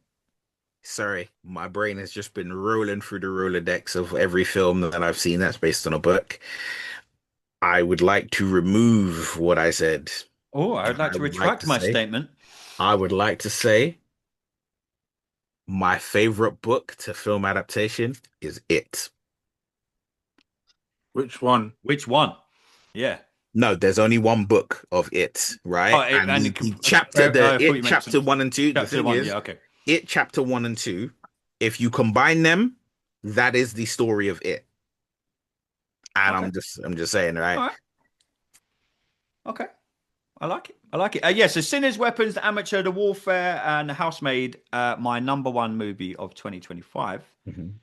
Sorry, my brain has just been rolling through the Rolodex of every film that I've seen that's based on a book. I would like to remove what I said. Oh, I would like I to would like retract to my say, statement. I would like to say my favorite book to film adaptation is It. Which one? Which one? Yeah. No, there's only one book of It, Oh, right? And and the chapter, the I thought you It meant chapter 1 and 2. The chapter thing one. is, Yeah, okay. It chapter 1 and 2. If you combine them, that is the story of It. And Okay. I'm just saying, right? All right. Okay. I like it. I like it. Yeah, so Sinners, Weapons, The Amateur, The Warfare, and The Housemaid. My number one movie of 2025 Mhm.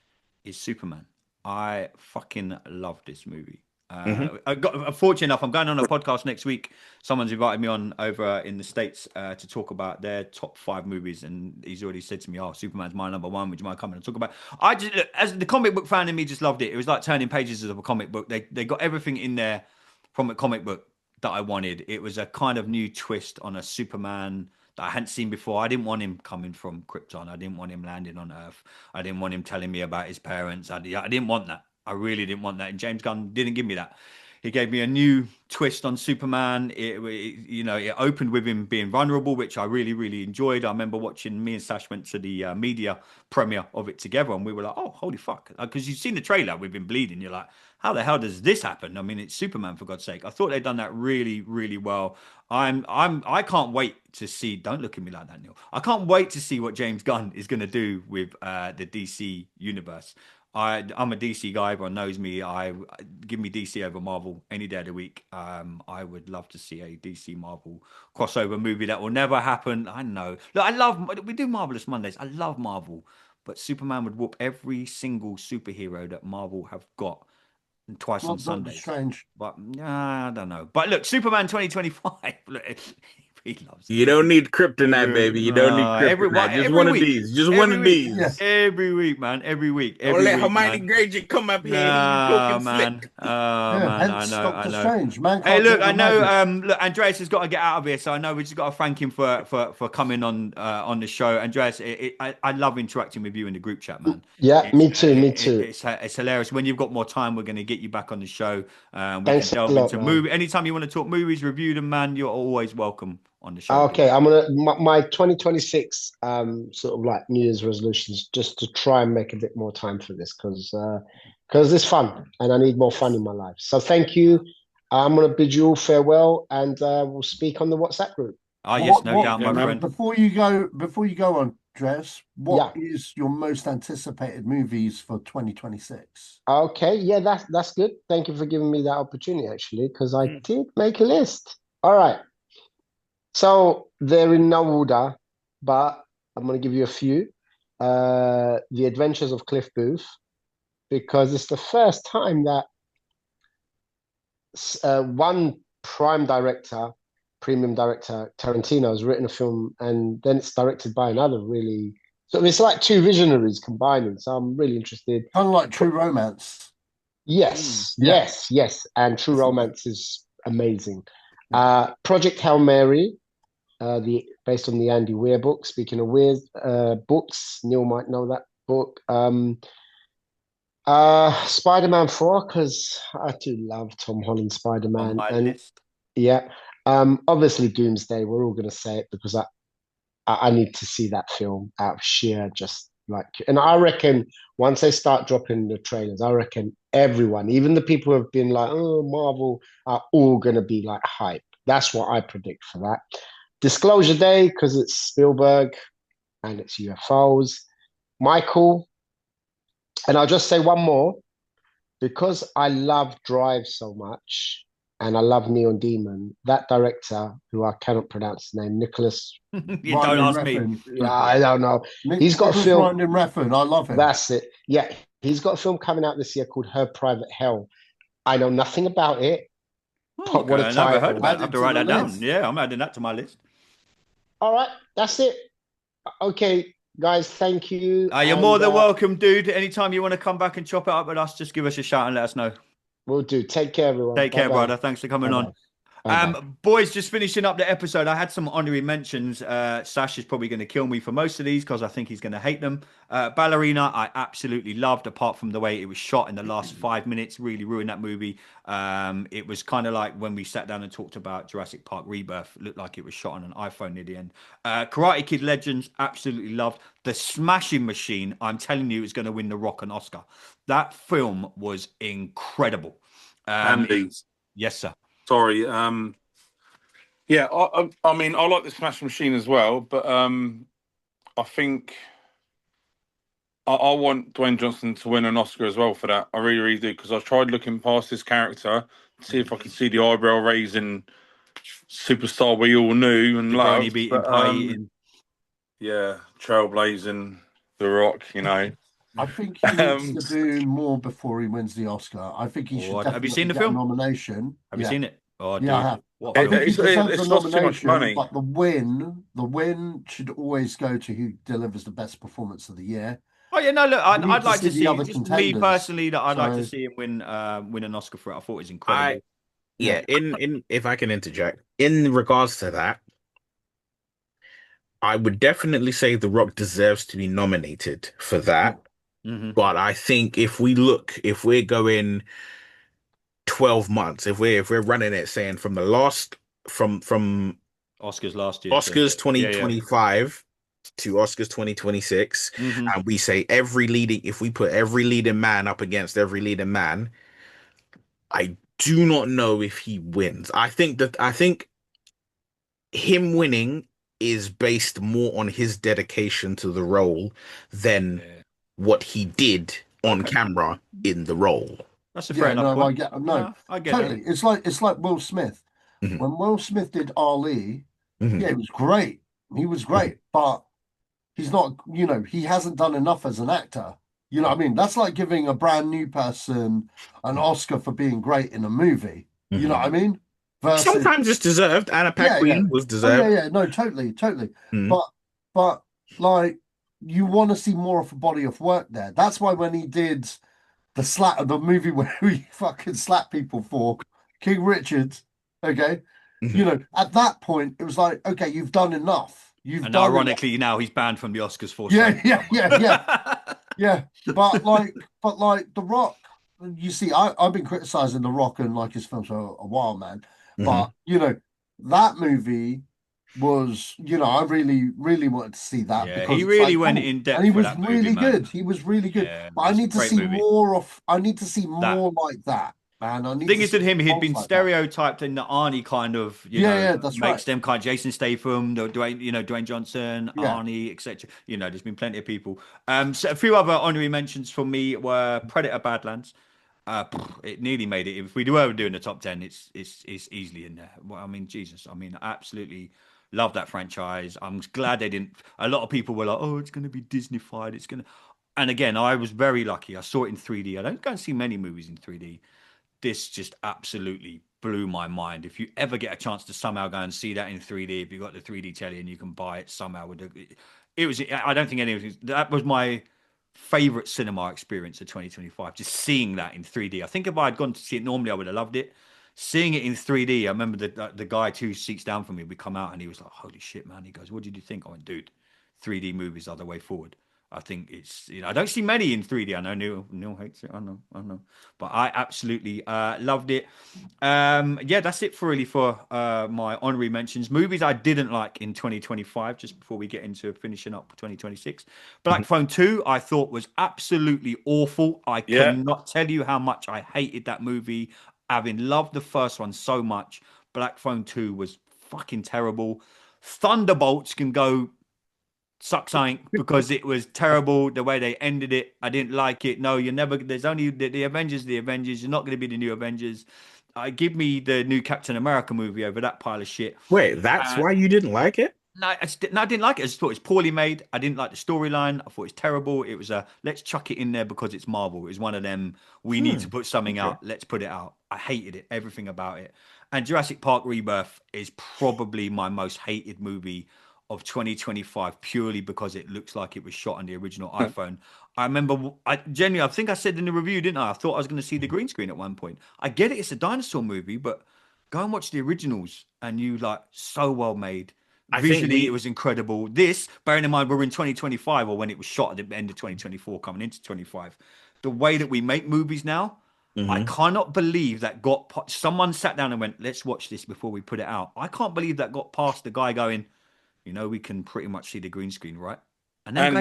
is Superman. I fucking love this movie. Mhm. Fortunate enough, I'm going on a podcast next week. Someone's invited me on over in the States to talk about their top 5 movies, and he's already said to me, "Oh, Superman's my number one. Would you mind coming and talk about?" I just, look, as the comic book fan in me, just loved it. It was like turning pages of a comic book. They got everything in there from a comic book that I wanted. It was a kind of new twist on a Superman that I hadn't seen before. I didn't want him coming from Krypton. I didn't want him landing on Earth. I didn't want him telling me about his parents. I didn't want that. I really didn't want that. And James Gunn didn't give me that. He gave me a new twist on Superman. It opened with him being vulnerable, which I really, really enjoyed. I remember watching, me and Sash went to the media premiere of it together, and we were like, oh, holy fuck. Because you've seen the trailer with him bleeding. You're like, how the hell does this happen? I mean, it's Superman, for God's sake. I thought they'd done that really, really well. I can't wait to see. Don't look at me like that, Neil. I can't wait to see what James Gunn is going to do with the DC universe. I'm a DC guy. Everyone knows me. I give me DC over Marvel any day of the week. I would love to see a DC Marvel crossover movie that will never happen. I know. Look, we do Marvelous Mondays. I love Marvel, but Superman would whoop every single superhero that Marvel have got twice on Not Doctor Sundays. Strange. But I don't know. But look, Superman 2025. Look, he loves it. You don't need kryptonite, baby. You don't need kryptonite. Just one of these. Just one of these. Yes. Every week, man. Every week. Don't let week, Hermione man. Granger come up here. Nah, He's man. slick. Man. Hence I Doctor know. Strange. Man Hey, can't look, get I the know. magic. Look, Andreas has got to get out of here, so I know we just got to thank him for coming on the show. Andreas, I love interacting with you in the group chat, man. Yeah, me too. Me too. It's hilarious. When you've got more time, we're going to get you back on the show. We Thanks can a delve lot, into man. movie. Anytime you want to talk movies, review them, man, you're always welcome on the show. Okay, I'm gonna my 2026 sort of like New Year's resolutions just to try and make a bit more time for this because it's fun and I need more fun in my life. So thank you. I'm gonna bid you all farewell and we'll speak on the WhatsApp group. Oh yes, no doubt, yeah, my man. friend. Before you go on, Dress, what is your most anticipated movies for 2026? Okay, yeah, that's good. Thank you for giving me that opportunity actually, because I did make a list. All right. So they're in no order, but I'm going to give you a few. The Adventures of Cliff Booth, because it's the first time that one premium director, Tarantino, has written a film and then it's directed by another really. So it's like two visionaries combining. So I'm really interested. Kind of like True Romance. Yes, Yeah. yes. And True Romance is amazing. Project Hail Mary. Based on the Andy Weir book. Speaking of Weir books, Neil might know that book. Spider-Man 4, because I do love Tom Holland Spider-Man. On my and list. yeah, obviously Doomsday. We're all going to say it because I need to see that film out of sheer just like. And I reckon once they start dropping the trailers, I reckon everyone, even the people who have been like, oh, Marvel, are all going to be like hype. That's what I predict for that. Disclosure Day, because it's Spielberg and it's UFOs. Michael, and I'll just say one more, because I love Drive so much and I love Neon Demon, that director, who I cannot pronounce his name, Nicholas. You don't ask me. Yeah, I don't know. He's got a film. Refn. I love him. That's it. Yeah, he's got a film coming out this year called Her Private Hell. I know nothing about it. But what a title. I never heard of that. I have to write that down. Yeah, I'm adding that to my list. All right, that's it. Okay, guys, thank you. You're more than welcome, dude. Anytime you want to come back and chop it up with us, just give us a shout and let us know. We'll do. Take care, everyone. Take care, Bye-bye. brother. Thanks for coming on. Bye-bye. Boys, just finishing up the episode. I had some honorary mentions. Sash is probably going to kill me for most of these because I think he's going to hate them. Ballerina, I absolutely loved, apart from the way it was shot in the last 5 minutes, really ruined that movie. It was kind of like when we sat down and talked about Jurassic Park Rebirth. It looked like it was shot on an iPhone near the end. Karate Kid Legends, absolutely loved. The Smashing Machine, I'm telling you, is going to win The Rock an Oscar. That film was incredible. Andy. Yes, sir. Sorry. Yeah, I mean, I like the Smash Machine as well, but I think I want Dwayne Johnson to win an Oscar as well for that. I really, really do, because I tried looking past his character to see if I could see the eyebrow raising superstar we all knew and loved. Yeah, trailblazing The Rock, you know. I think he needs to do more before he wins the Oscar. I think he should definitely have you seen the get film? a nomination. Have you seen it? Oh, dude. Yeah, I have. I think he deserves it's a lost too much nomination, money. but the win should always go to who delivers the best performance of the year. Oh yeah, no, look, I'd like to see other just contenders. me personally that I'd like to see him win an Oscar for it. I thought it was incredible. In if I can interject, in regards to that, I would definitely say The Rock deserves to be nominated for that. Mm-hmm. But I think if we're going 12 months, if we're running it saying from the last from Oscars last year, Oscars 2025 to Oscars 2026, mm-hmm. and we say if we put every leading man up against every leading man, I do not know if he wins. I think him winning is based more on his dedication to the role than what he did on camera in the role. That's a fair enough point. I get totally. It. It's like Will Smith. Mm-hmm. When Will Smith did Ali, mm-hmm. yeah, it was great. He was great, but he's not, he hasn't done enough as an actor. You know what I mean? That's like giving a brand new person an Oscar for being great in a movie. Mm-hmm. You know what I mean? Sometimes it's deserved. Anna Paquin was deserved. No, totally. Mm-hmm. But like, you want to see more of a body of work there. That's why when he did the movie where he fucking slapped people for King Richard, okay, mm-hmm. At that point it was like, okay, you've done enough. Ironically, now he's banned from the Oscars for yeah. But like The Rock, you see, I've been criticizing The Rock and like his films for a while, man. Mm-hmm. But that movie was, I really, really wanted to see that because he really went in depth. And he was really movie, good. He was really good. Yeah, but I need to see more like that. Man, the thing is with him, he'd been stereotyped in the Arnie kind of, that's makes them kind of Jason Statham, Dwayne Johnson, Arnie, etc. There's been plenty of people. So a few other honorary mentions for me were Predator: Badlands. It nearly made it. If we were doing the top 10, it's easily in there. Well, I mean, Jesus, I absolutely love that franchise. I'm glad they didn't. A lot of people were like, "Oh, it's going to be Disney-fied. It's going to." And again, I was very lucky. I saw it in 3D. I don't go and see many movies in 3D. This just absolutely blew my mind. If you ever get a chance to somehow go and see that in 3D, if you've got the 3D telly and you can buy it somehow, it was. I don't think anything. That was my favorite cinema experience of 2025. Just seeing that in 3D. I think if I had gone to see it normally, I would have loved it. Seeing it in 3D, I remember the guy 2 seats down from me would come out and he was like, "Holy shit, man!" He goes, "What did you think?" I went, "Dude, 3D movies are the way forward." I think it's, I don't see many in 3D. I know Neil hates it. I know, but I absolutely loved it. That's it for my honorary mentions. Movies I didn't like in 2025. Just before we get into finishing up 2026, Black Phone 2 I thought was absolutely awful. I cannot tell you how much I hated that movie. Having loved the first one so much, Black Phone 2 was fucking terrible. Thunderbolts can go suck something because it was terrible the way they ended it. I didn't like it. No, there's only the Avengers. You're not going to be the new Avengers. Give me the new Captain America movie over that pile of shit. Wait, that's why you didn't like it? No, I didn't like it. I just thought it was poorly made. I didn't like the storyline. I thought it was terrible. It was let's chuck it in there because it's Marvel. It was one of them, we need to put something out. Let's put it out. I hated it, everything about it. And Jurassic Park Rebirth is probably my most hated movie of 2025 purely because it looks like it was shot on the original iPhone. I remember, I think I said in the review, didn't I? I thought I was going to see the green screen at one point. I get it, it's a dinosaur movie, but go and watch the originals, and you like so well made. Visually, it was incredible. This, bearing in mind, we're in 2025, or when it was shot at the end of 2024, coming into 25. The way that we make movies now, I cannot believe that someone sat down and went, let's watch this before we put it out. I can't believe that got past the guy going, we can pretty much see the green screen, right? And then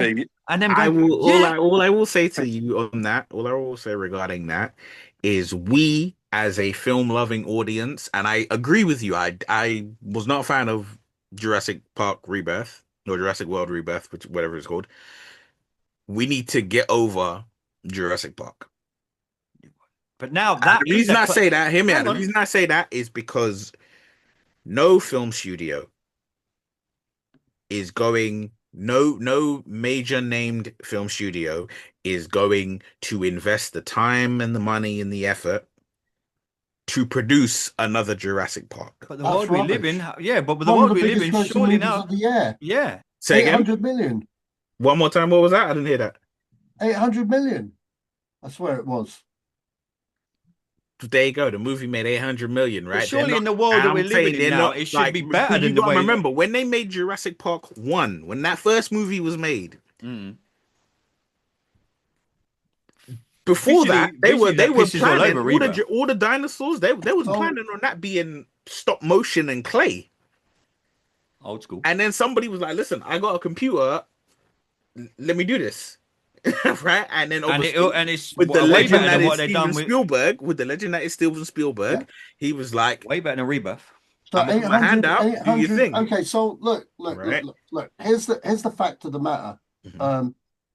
all I will say to you on that, all I will say regarding that is we as a film loving audience, and I agree with you. I was not a fan of Jurassic Park Rebirth or Jurassic World Rebirth, whatever it's called. We need to get over Jurassic Park. But now the reason I say that, hear me out. The reason I say that is because no film studio is going, no major named film studio is going to invest the time and the money and the effort to produce another Jurassic Park. But the world we live in, but the world we live in, surely now, yeah. Say 800 million. One more time, what was that? I didn't hear that. 800 million. I swear it was. There you go. The movie made 800 million, right? But surely in the world that we're living in now, it should be better than the way. Remember when they made Jurassic Park 1, when that first movie was made. Before that, they were planning all the dinosaurs. They was planning on that being stop motion and clay. Old school. And then somebody was like, "Listen, I got a computer. Let me do this." Right, and then it's with the legend that is Steven Spielberg. With the legend that is Steven Spielberg, he was like, way better than Rebirth. So I'm my hand out. Do your thing. Okay, so look. Here's the fact of the matter.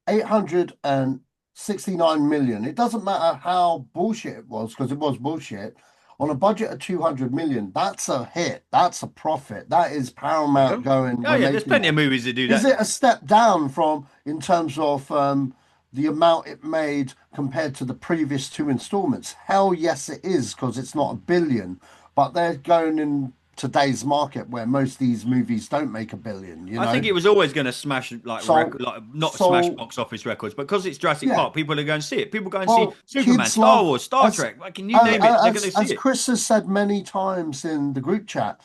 869 million. It doesn't matter how bullshit it was, because it was bullshit. On a budget of 200 million, that's a hit. That's a profit. That is Paramount going. Oh yeah, there's plenty of movies that do that. Is it a step down from in terms of the amount it made compared to the previous two installments? Hell yes, it is, because it's not $1 billion. But they're going in today's market where most of these movies don't make $1 billion. I think it was always going to smash smash box office records, because it's Jurassic Park. People are going to see it. People go and see Superman, Star Wars, Star Trek. Like, can you name it? They're going to see it. As Chris has said many times in the group chat,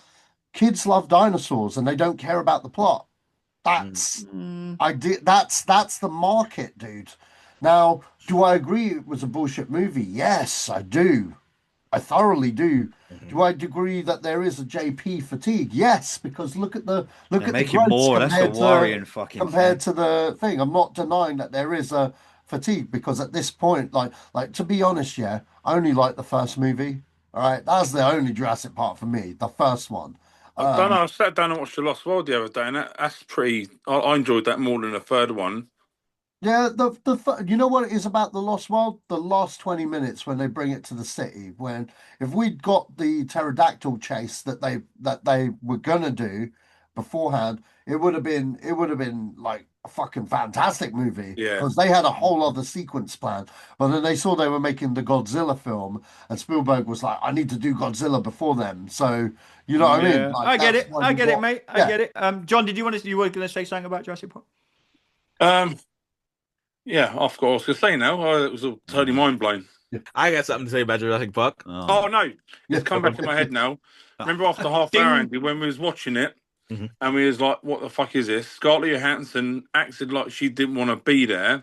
kids love dinosaurs and they don't care about the plot. That's that's the market, dude. Now, do I agree it was a bullshit movie? Yes, I do. I thoroughly do. Do I agree that there is a JP fatigue? Yes, because look at the more. That's a worrying fucking compared to the thing. I'm not denying that there is a fatigue, because at this point, like to be honest, I only like the first movie. All right, that's the only Jurassic Park for me, the first one. I don't know. I sat down and watched The Lost World the other day, and that's pretty. I enjoyed that more than the third one. Yeah, you know what it is about The Lost World? The last 20 minutes when they bring it to the city. When if we'd got the pterodactyl chase that they were gonna do beforehand, it would have been like a fucking fantastic movie. Yeah, because they had a whole other sequence plan. But then they saw they were making the Godzilla film, and Spielberg was like, "I need to do Godzilla before them." So you know what I mean? Like, I get it, mate. I get it. John, did you want to? You were going to say something about Jurassic Park? Yeah, I've got what I was going to say now. It was all totally mind blown. I got something to say about Jurassic Park. Oh no, it's come back in my head now. Remember after half hour, Andy, when we was watching it, and we was like, "What the fuck is this?" Scarlett Johansson acted like she didn't want to be there,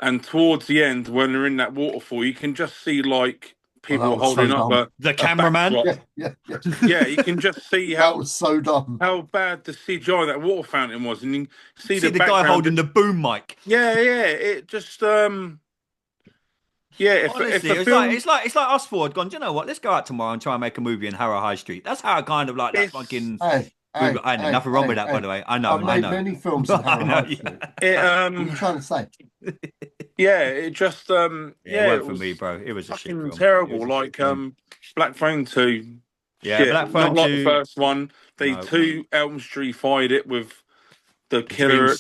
and towards the end, when they're in that waterfall, you can just see like people holding up the cameraman. Yeah, you can just see how that was so dumb. How bad the CGI that water fountain was, and you see the guy holding the boom mic. Yeah, it just Honestly, it's like us four had gone, do you know what? Let's go out tomorrow and try and make a movie in Harrow High Street. That's how I kind of like that fucking. I know nothing wrong with that, by the way. I know. I've made many films in Harrow High Street. What are you trying to say? Yeah, it just it worked for me, bro. It was fucking terrible. Like Black Phone 2. Yeah, Black Phone 2. Not the first one. The 2 Elm Street fired it with the killer.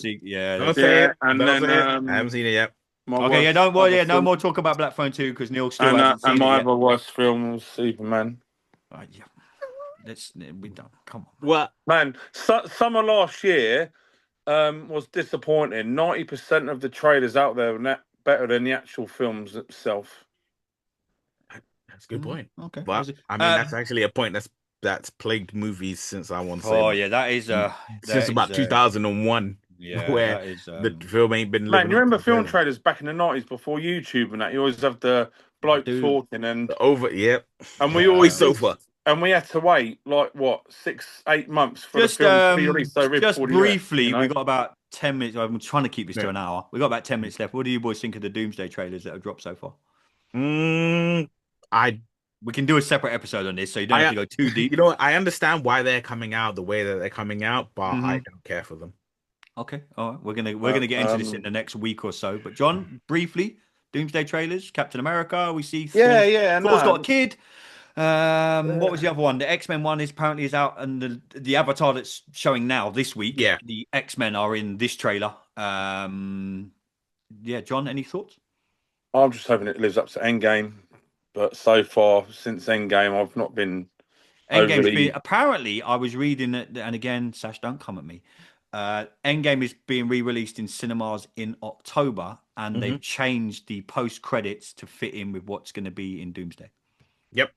And then I haven't seen it yet. Okay, don't worry. No more talk about Black Phone 2 because Neil still hasn't seen it. And my other worst film was Superman. We don't. Come on. Well, Man, summer last year was disappointing. 90% of the trailers out there were better than the actual films itself. that's a good point. Okay. But I mean, that's actually a point that's plagued movies since I want to say. Oh yeah, that is since about 2001. Yeah, where that is the film ain't been Man, living you up remember to the film trailer. trailers back in the 90s before YouTube and that? You always have the bloke talking and Yep. and we always Voiceover. and we had to wait like what 6-8 months for the film to be released over just before the briefly, US, you know? we got about 10 minutes. I'm trying to keep this to an hour. We got about 10 minutes left. What do you boys think of the Doomsday trailers that have dropped so far? We can do a separate episode on this, so you don't have to go too deep. You know what? I understand why they're coming out the way that they're coming out, but I don't care for them. Okay, all right. We're gonna get into this in the next week or so. But John, briefly, Doomsday trailers, Captain America. We see Thor's got a kid. What was the other one? The X-Men one is apparently out, and the Avatar that's showing now this week. Yeah, the X-Men are in this trailer. Yeah, John, any thoughts? I'm just hoping it lives up to Endgame, but so far since Endgame, I've not been. Endgame's apparently, I was reading that, and again, Sash, don't come at me. Endgame is being re-released in cinemas in October, and they've changed the post-credits to fit in with what's going to be in Doomsday. Yep.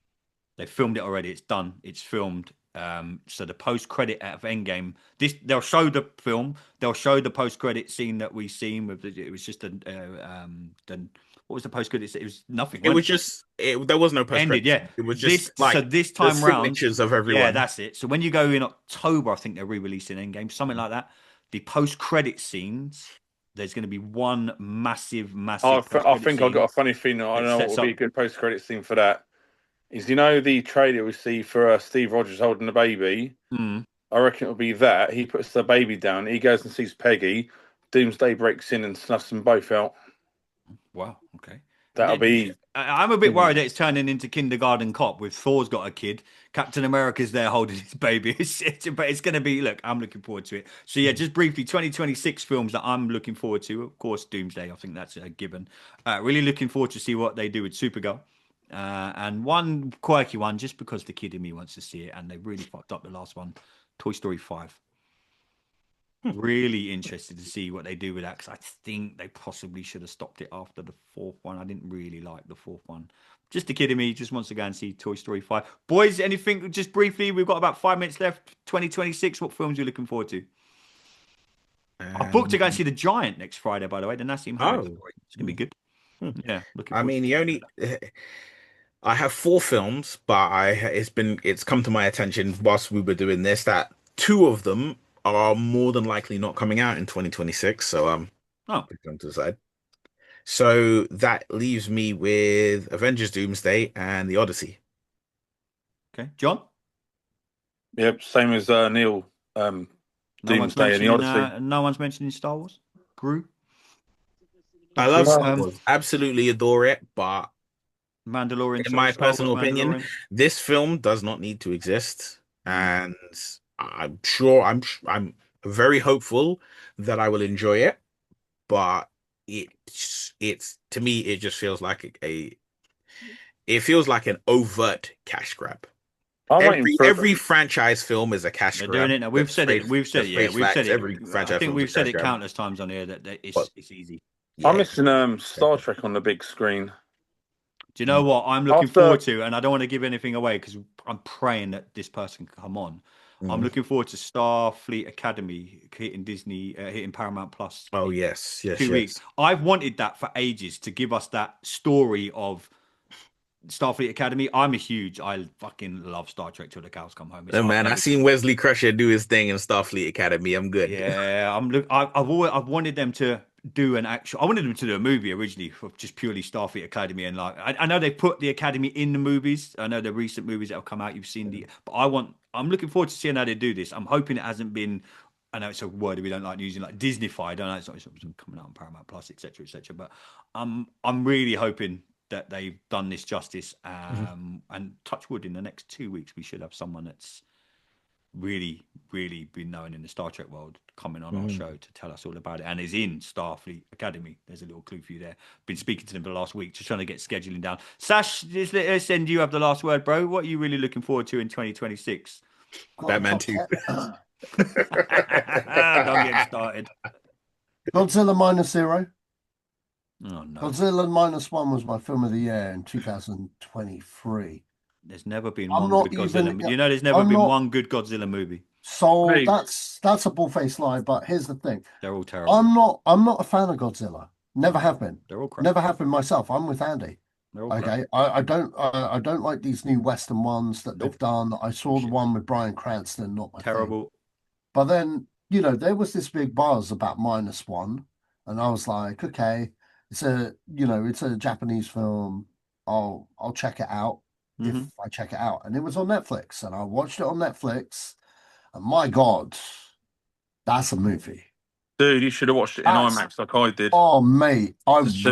They filmed it already. It's done. It's filmed. So the post-credit of Endgame, they'll show the film. They'll show the post-credit scene that we've seen. It was just what was the post-credit? It was nothing. It was just there was no post-credit. Yeah. It was just this time round, signatures of everyone. Yeah, that's it. So when you go in October, I think they're re-releasing Endgame, something like that. The post-credit scenes. There's going to be one massive. I think I've got a funny feeling. I don't know what would be a good post-credit scene for that. Is the trailer we see for Steve Rogers holding the baby? I reckon it'll be that. He puts the baby down. He goes and sees Peggy. Doomsday breaks in and snuffs them both out. Wow. Okay. That'll be. I'm a bit worried that it's turning into Kindergarten Cop with Thor's got a kid. Captain America's there holding his baby. But it's going to be, look, I'm looking forward to it. So, yeah, just briefly, 2026 films that I'm looking forward to. Of course, Doomsday. I think that's a given. Really looking forward to see what they do with Supergirl. And one quirky one, just because the kid in me wants to see it, and they really fucked up the last one, Toy Story 5. Really interested to see what they do with that, because I think they possibly should have stopped it after the fourth one. I didn't really like the fourth one. Just the kid in me just wants to go and see Toy Story 5. Boys, anything, just briefly, we've got about 5 minutes left, 2026. What films are you looking forward to? I booked to go and see The Giant next Friday, by the way. The Nassim Haramein story. It's going to be good. Yeah. I mean, I have 4 films, but it's come to my attention whilst we were doing this that 2 of them are more than likely not coming out in 2026. So going to the side. So that leaves me with Avengers Doomsday and The Odyssey. Okay. John? Yep, same as Neil. Doomsday and The Odyssey. No one's mentioning Star Wars? Gru? I love Star Wars. Absolutely adore it, but Mandalorian. In my personal opinion, this film does not need to exist, and I'm very hopeful that I will enjoy it. But it's to me, it just feels like an overt cash grab. Every franchise film is a cash grab. They're doing it now. We've said it. We've said it. Every franchise I think we've said it countless times on here that it's easy. Yeah. I'm missing Star Trek on the big screen. Do you know what I'm looking forward to? And I don't want to give anything away because I'm praying that this person can come on. I'm looking forward to Starfleet Academy hitting Disney, hitting Paramount Plus. Oh yes, 2 weeks. I've wanted that for ages to give us that story of Starfleet Academy. I fucking love Star Trek till the cows come home. Oh man, I've seen Wesley Crusher do his thing in Starfleet Academy. I'm good. Yeah, I've wanted them to do I wanted them to do a movie originally for just purely Starfleet Academy, and I know they put the Academy in the movies. I know the recent movies that have come out, you've seen but I'm looking forward to seeing how they do this. I'm hoping it hasn't been, I know it's a word we don't like using, like Disneyfied. I know it's not coming out on Paramount Plus, etc., but I'm really hoping that they've done this justice. And touch wood, in the next 2 weeks we should have someone that's really, really been known in the Star Trek world, coming on our show to tell us all about it, and is in Starfleet Academy. There's a little clue for you there. Been speaking to them for the last week, just trying to get scheduling down. Sash, let's send you have the last word, bro. What are you really looking forward to in 2026? Batman 2. Don't get started. Godzilla Minus Zero. Oh no. Godzilla Minus One was my film of the year in 2023. There's never been I'm one not good Godzilla. even- You know, there's never I'm been not- one good Godzilla movie. So Hey. that's a bull-faced lie, but here's the thing. They're all terrible. I'm not a fan of Godzilla. Never have been. They're all crap. Never have been myself. I'm with Andy. They're all crap. Okay. I don't like these new Western ones that they've Nope. done. I saw the Shit. one with Bryan Cranston, not my thing. Terrible. But then, you know, there was this big buzz about Minus One, and I was like, okay, it's a Japanese film. I'll check it out if Mhm. I check it out. And it was on Netflix, and I watched it on Netflix, and my God, that's a movie. Dude, you should have watched it in That's- IMAX like I did. Oh, mate, I The wished I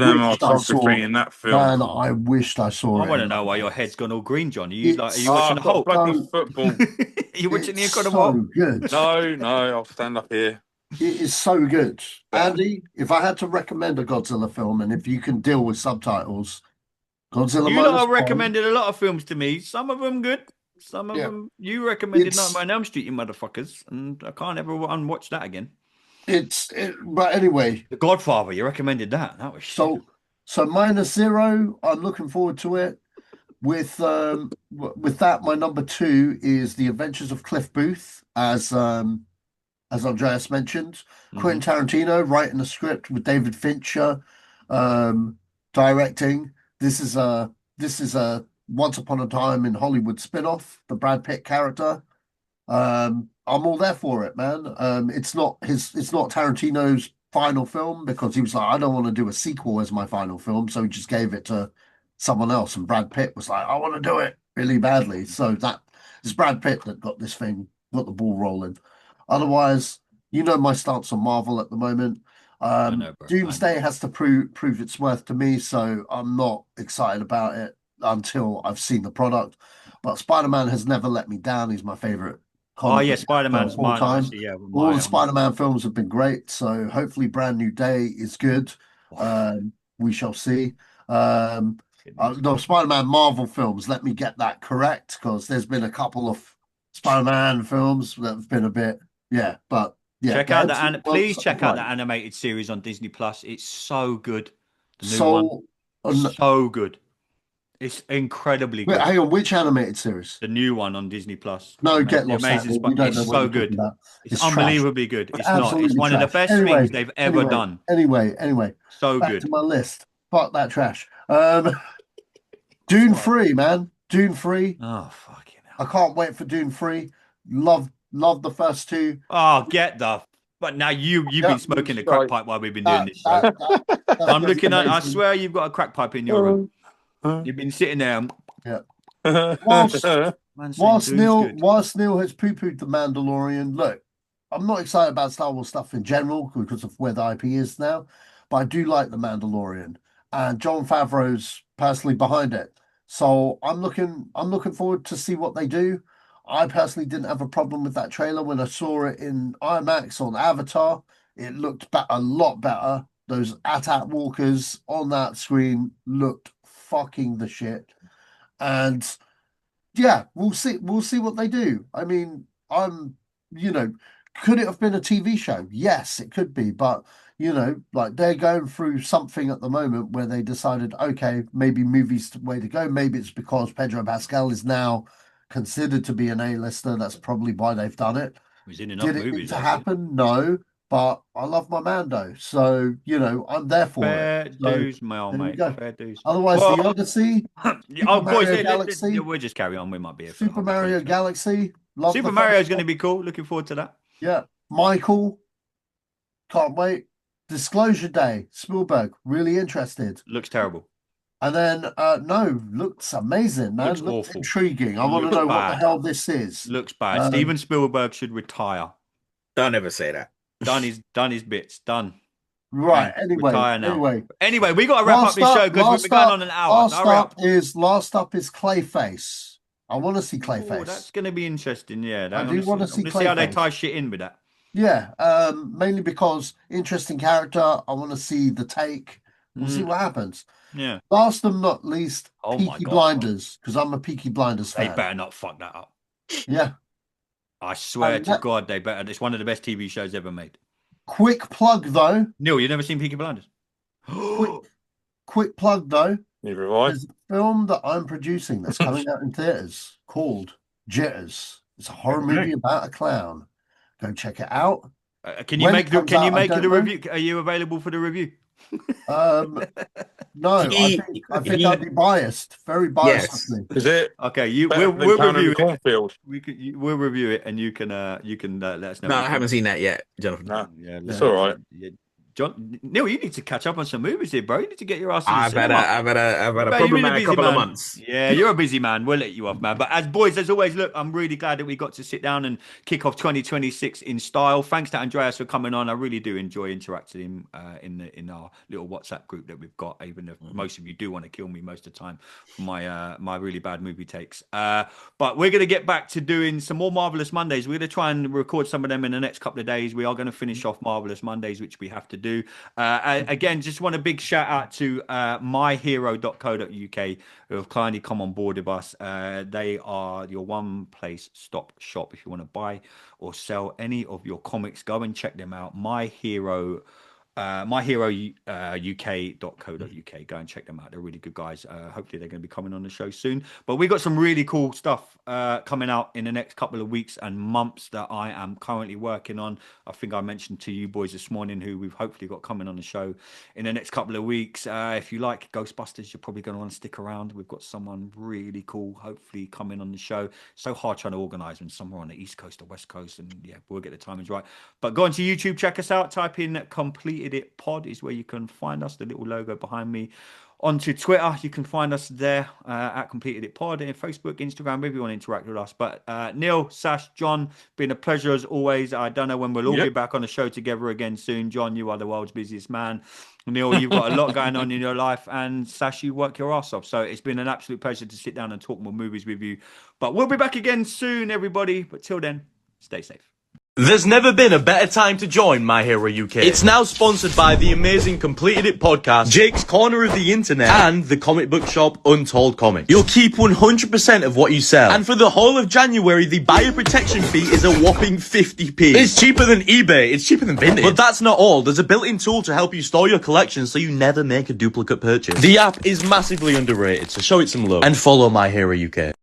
saw. cinematography in that film. Man, I wished I saw I it. want to in know why your IMAX. head's gone all green, John. Are you It's- like? Are you watching the I've got Hulk? bloody No. football. Are you watching the It's Incredible so Hulk? good. No, I'll stand up here. It is so good. Andy, if I had to recommend a Godzilla film, and if you can deal with subtitles, Godzilla You Minus lot have One, recommended a lot of films to me. Some of them good. Some of Yeah. them you recommended It's- Nightmare on Elm Street, you motherfuckers, and I can't ever unwatch that again. but anyway, The Godfather, you recommended that. That was shit. so Minus Zero, I'm looking forward to it. With that, my number 2 is The Adventures of Cliff Booth, as Andreas mentioned. Mhm. Quentin Tarantino writing a script with David Fincher directing. This is a Once Upon a Time in Hollywood spin-off, the Brad Pitt character. I'm all there for it, man. It's not Tarantino's final film, because he was like, I don't want to do a sequel as my final film, so he just gave it to someone else, and Brad Pitt was like, I want to do it really badly. So that it's Brad Pitt that got the ball rolling. Otherwise, you know my stance on Marvel at the moment. know, bro. Doomsday has to prove its worth to me, so I'm not excited about it until I've seen the product. But Spider-Man has never let me down. He's my favorite. Oh yeah, Spider-Man's of all mine. time. Actually, yeah, All the Spider-Man films have been great, so hopefully Brand New Day is good. We shall see. The Spider-Man Marvel films, let me get that correct, because there's been a couple of Spider-Man films that have been a bit, but yeah. Check out the please check out the right. animated series on Disney Plus. It's so good. The new So, one, so good. It's incredibly wait, good. hang on, which animated series? The new one on Disney Plus. No, The get lost. Amazing Andy. Spider- We don't It's know what so you're good. talking about. It's It's trash. unbelievably good. It's not. It's Absolutely one of the trash. best things they've ever done. Anyway, So back good. to my list. Fuck that trash. Dune 3, man. Dune 3. Oh fucking I hell. can't wait for Dune 3. Love the first two. Oh, get the. But now you've Yeah, been smoking the sorry. crack pipe while we've been doing this. Bro. I'm looking at. I swear you've got a crack pipe in your room. You've been sitting there. Whilst Man, saying Whilst Dune's Neil good. has poo-pooed the Mandalorian, look, I'm not excited about Star Wars stuff in general because of where the IP is now, but I do like the Mandalorian, and Jon Favreau's personally behind it. So I'm looking forward to see what they do. I personally didn't have a problem with that trailer when I saw it in IMAX on Avatar. It looked a lot better. Those AT-AT walkers on that screen looked fucking the shit. And yeah, we'll see what they do. I mean, could it have been a TV show? Yes, it could be, but like they're going through something at the moment where they decided, okay, maybe movies the way to go. Maybe it's because Pedro Pascal is now considered to be an A-lister. That's probably why they've done it. He's in enough Did it need movies. to actually. happen? No, but I love my Mando, so I'm there for Fair it. So, dues, my old there we mate. go. Fair dues. otherwise, Well, the Odyssey, Yeah, oh, boys, Mario Galaxy. we'll just carry on. We might be here for the Super whole Mario 20. Galaxy. Love Super the Mario is first going to one. be cool. Looking forward to that. Yeah, Michael, can't wait. Disclosure Day, Spielberg, really interested. Looks terrible. And then no, looks amazing, man. Looks Looks awful. intriguing. I want to Looks know what bad. the hell this is. Looks bad. Um, Steven Spielberg should retire. Don't ever say that. Done his bits. Done. Right. Fine, Anyway, retire now. anyway. We got to wrap up this show because we've been going on an hour. Last Hurry up. up is Clayface. I want to see Oh, Clayface. that's going to be interesting. Yeah, I do want to see how they Clayface. tie shit in with that. Yeah, mainly because interesting character. I want to see the take. We'll see what happens. Yeah. Last but not least, Oh my Peaky God. Blinders, because I'm a Peaky Blinders They fan. better not fuck that up. Yeah. I swear And to that- God, they better. It's one of the best TV shows ever made. Quick plug though. Neil, you've never seen Peaky Blinders? Quick plug though. Neither have I. There's a film that I'm producing that's coming out in theaters called Jitters. It's a horror movie about a clown. Go check it out. Can you When make it the? comes Can you out, I make don't the know. review? Are you available for the review? No, He- I think he- I'd be biased, very biased. Yes. Of me. Is it Okay, better we'll than Town in review the it. Cornfield? We'll review it, and you can let us know. No, I haven't seen that yet, Jonathan. No. Yeah, It's all right. Yeah. John, Neil, you need to catch up on some movies here, bro. You need to get your ass. I've had a Bro, you've been problematic busy couple of man. months. Yeah, you're a busy man. We'll let you off, man. But as boys, as always, look, I'm really glad that we got to sit down and kick off 2026 in style. Thanks to Andreas for coming on. I really do enjoy interacting in our little WhatsApp group that we've got. Even if most of you do want to kill me most of the time for my really bad movie takes. But we're gonna get back to doing some more Marvelous Mondays. We're gonna try and record some of them in the next couple of days. We are going to finish off Marvelous Mondays, which we have to do. Again, just want a big shout out to myhero.co.uk who have kindly come on board with us. They are your one place stop shop if you want to buy or sell any of your comics. Go and check them out. myherouk.co.uk. Go and check them out. They're really good guys. Hopefully they're going to be coming on the show soon. But we got some really cool stuff coming out in the next couple of weeks and months that I am currently working on. I think I mentioned to you boys this morning who we've hopefully got coming on the show in the next couple of weeks. If you like Ghostbusters, you're probably going to want to stick around. We've got someone really cool hopefully coming on the show. So hard trying to organize them somewhere on the East Coast or West Coast, and yeah, we'll get the timings right. But go onto YouTube, check us out, type in Completed It Pod is where you can find us, the little logo behind me. Onto Twitter, you can find us there at Completed It Pod, and Facebook, Instagram, wherever you want to interact with us. But Neil, Sash, John, been a pleasure as always. I don't know when we'll all be back on the show together again soon. John, you are the world's busiest man. Neil, you've got a lot going on in your life, and Sash, you work your ass off. So it's been an absolute pleasure to sit down and talk more movies with you. But we'll be back again soon, everybody. But till then, stay safe. There's never been a better time to join My Hero UK. It's now sponsored by the amazing Completed It podcast, Jake's Corner of the Internet, and the comic book shop Untold Comics. You'll keep 100% of what you sell. And for the whole of January, the buyer protection fee is a whopping 50p. It's cheaper than eBay. It's cheaper than Vinted. But that's not all. There's a built-in tool to help you store your collection so you never make a duplicate purchase. The app is massively underrated, so show it some love. And follow My Hero UK.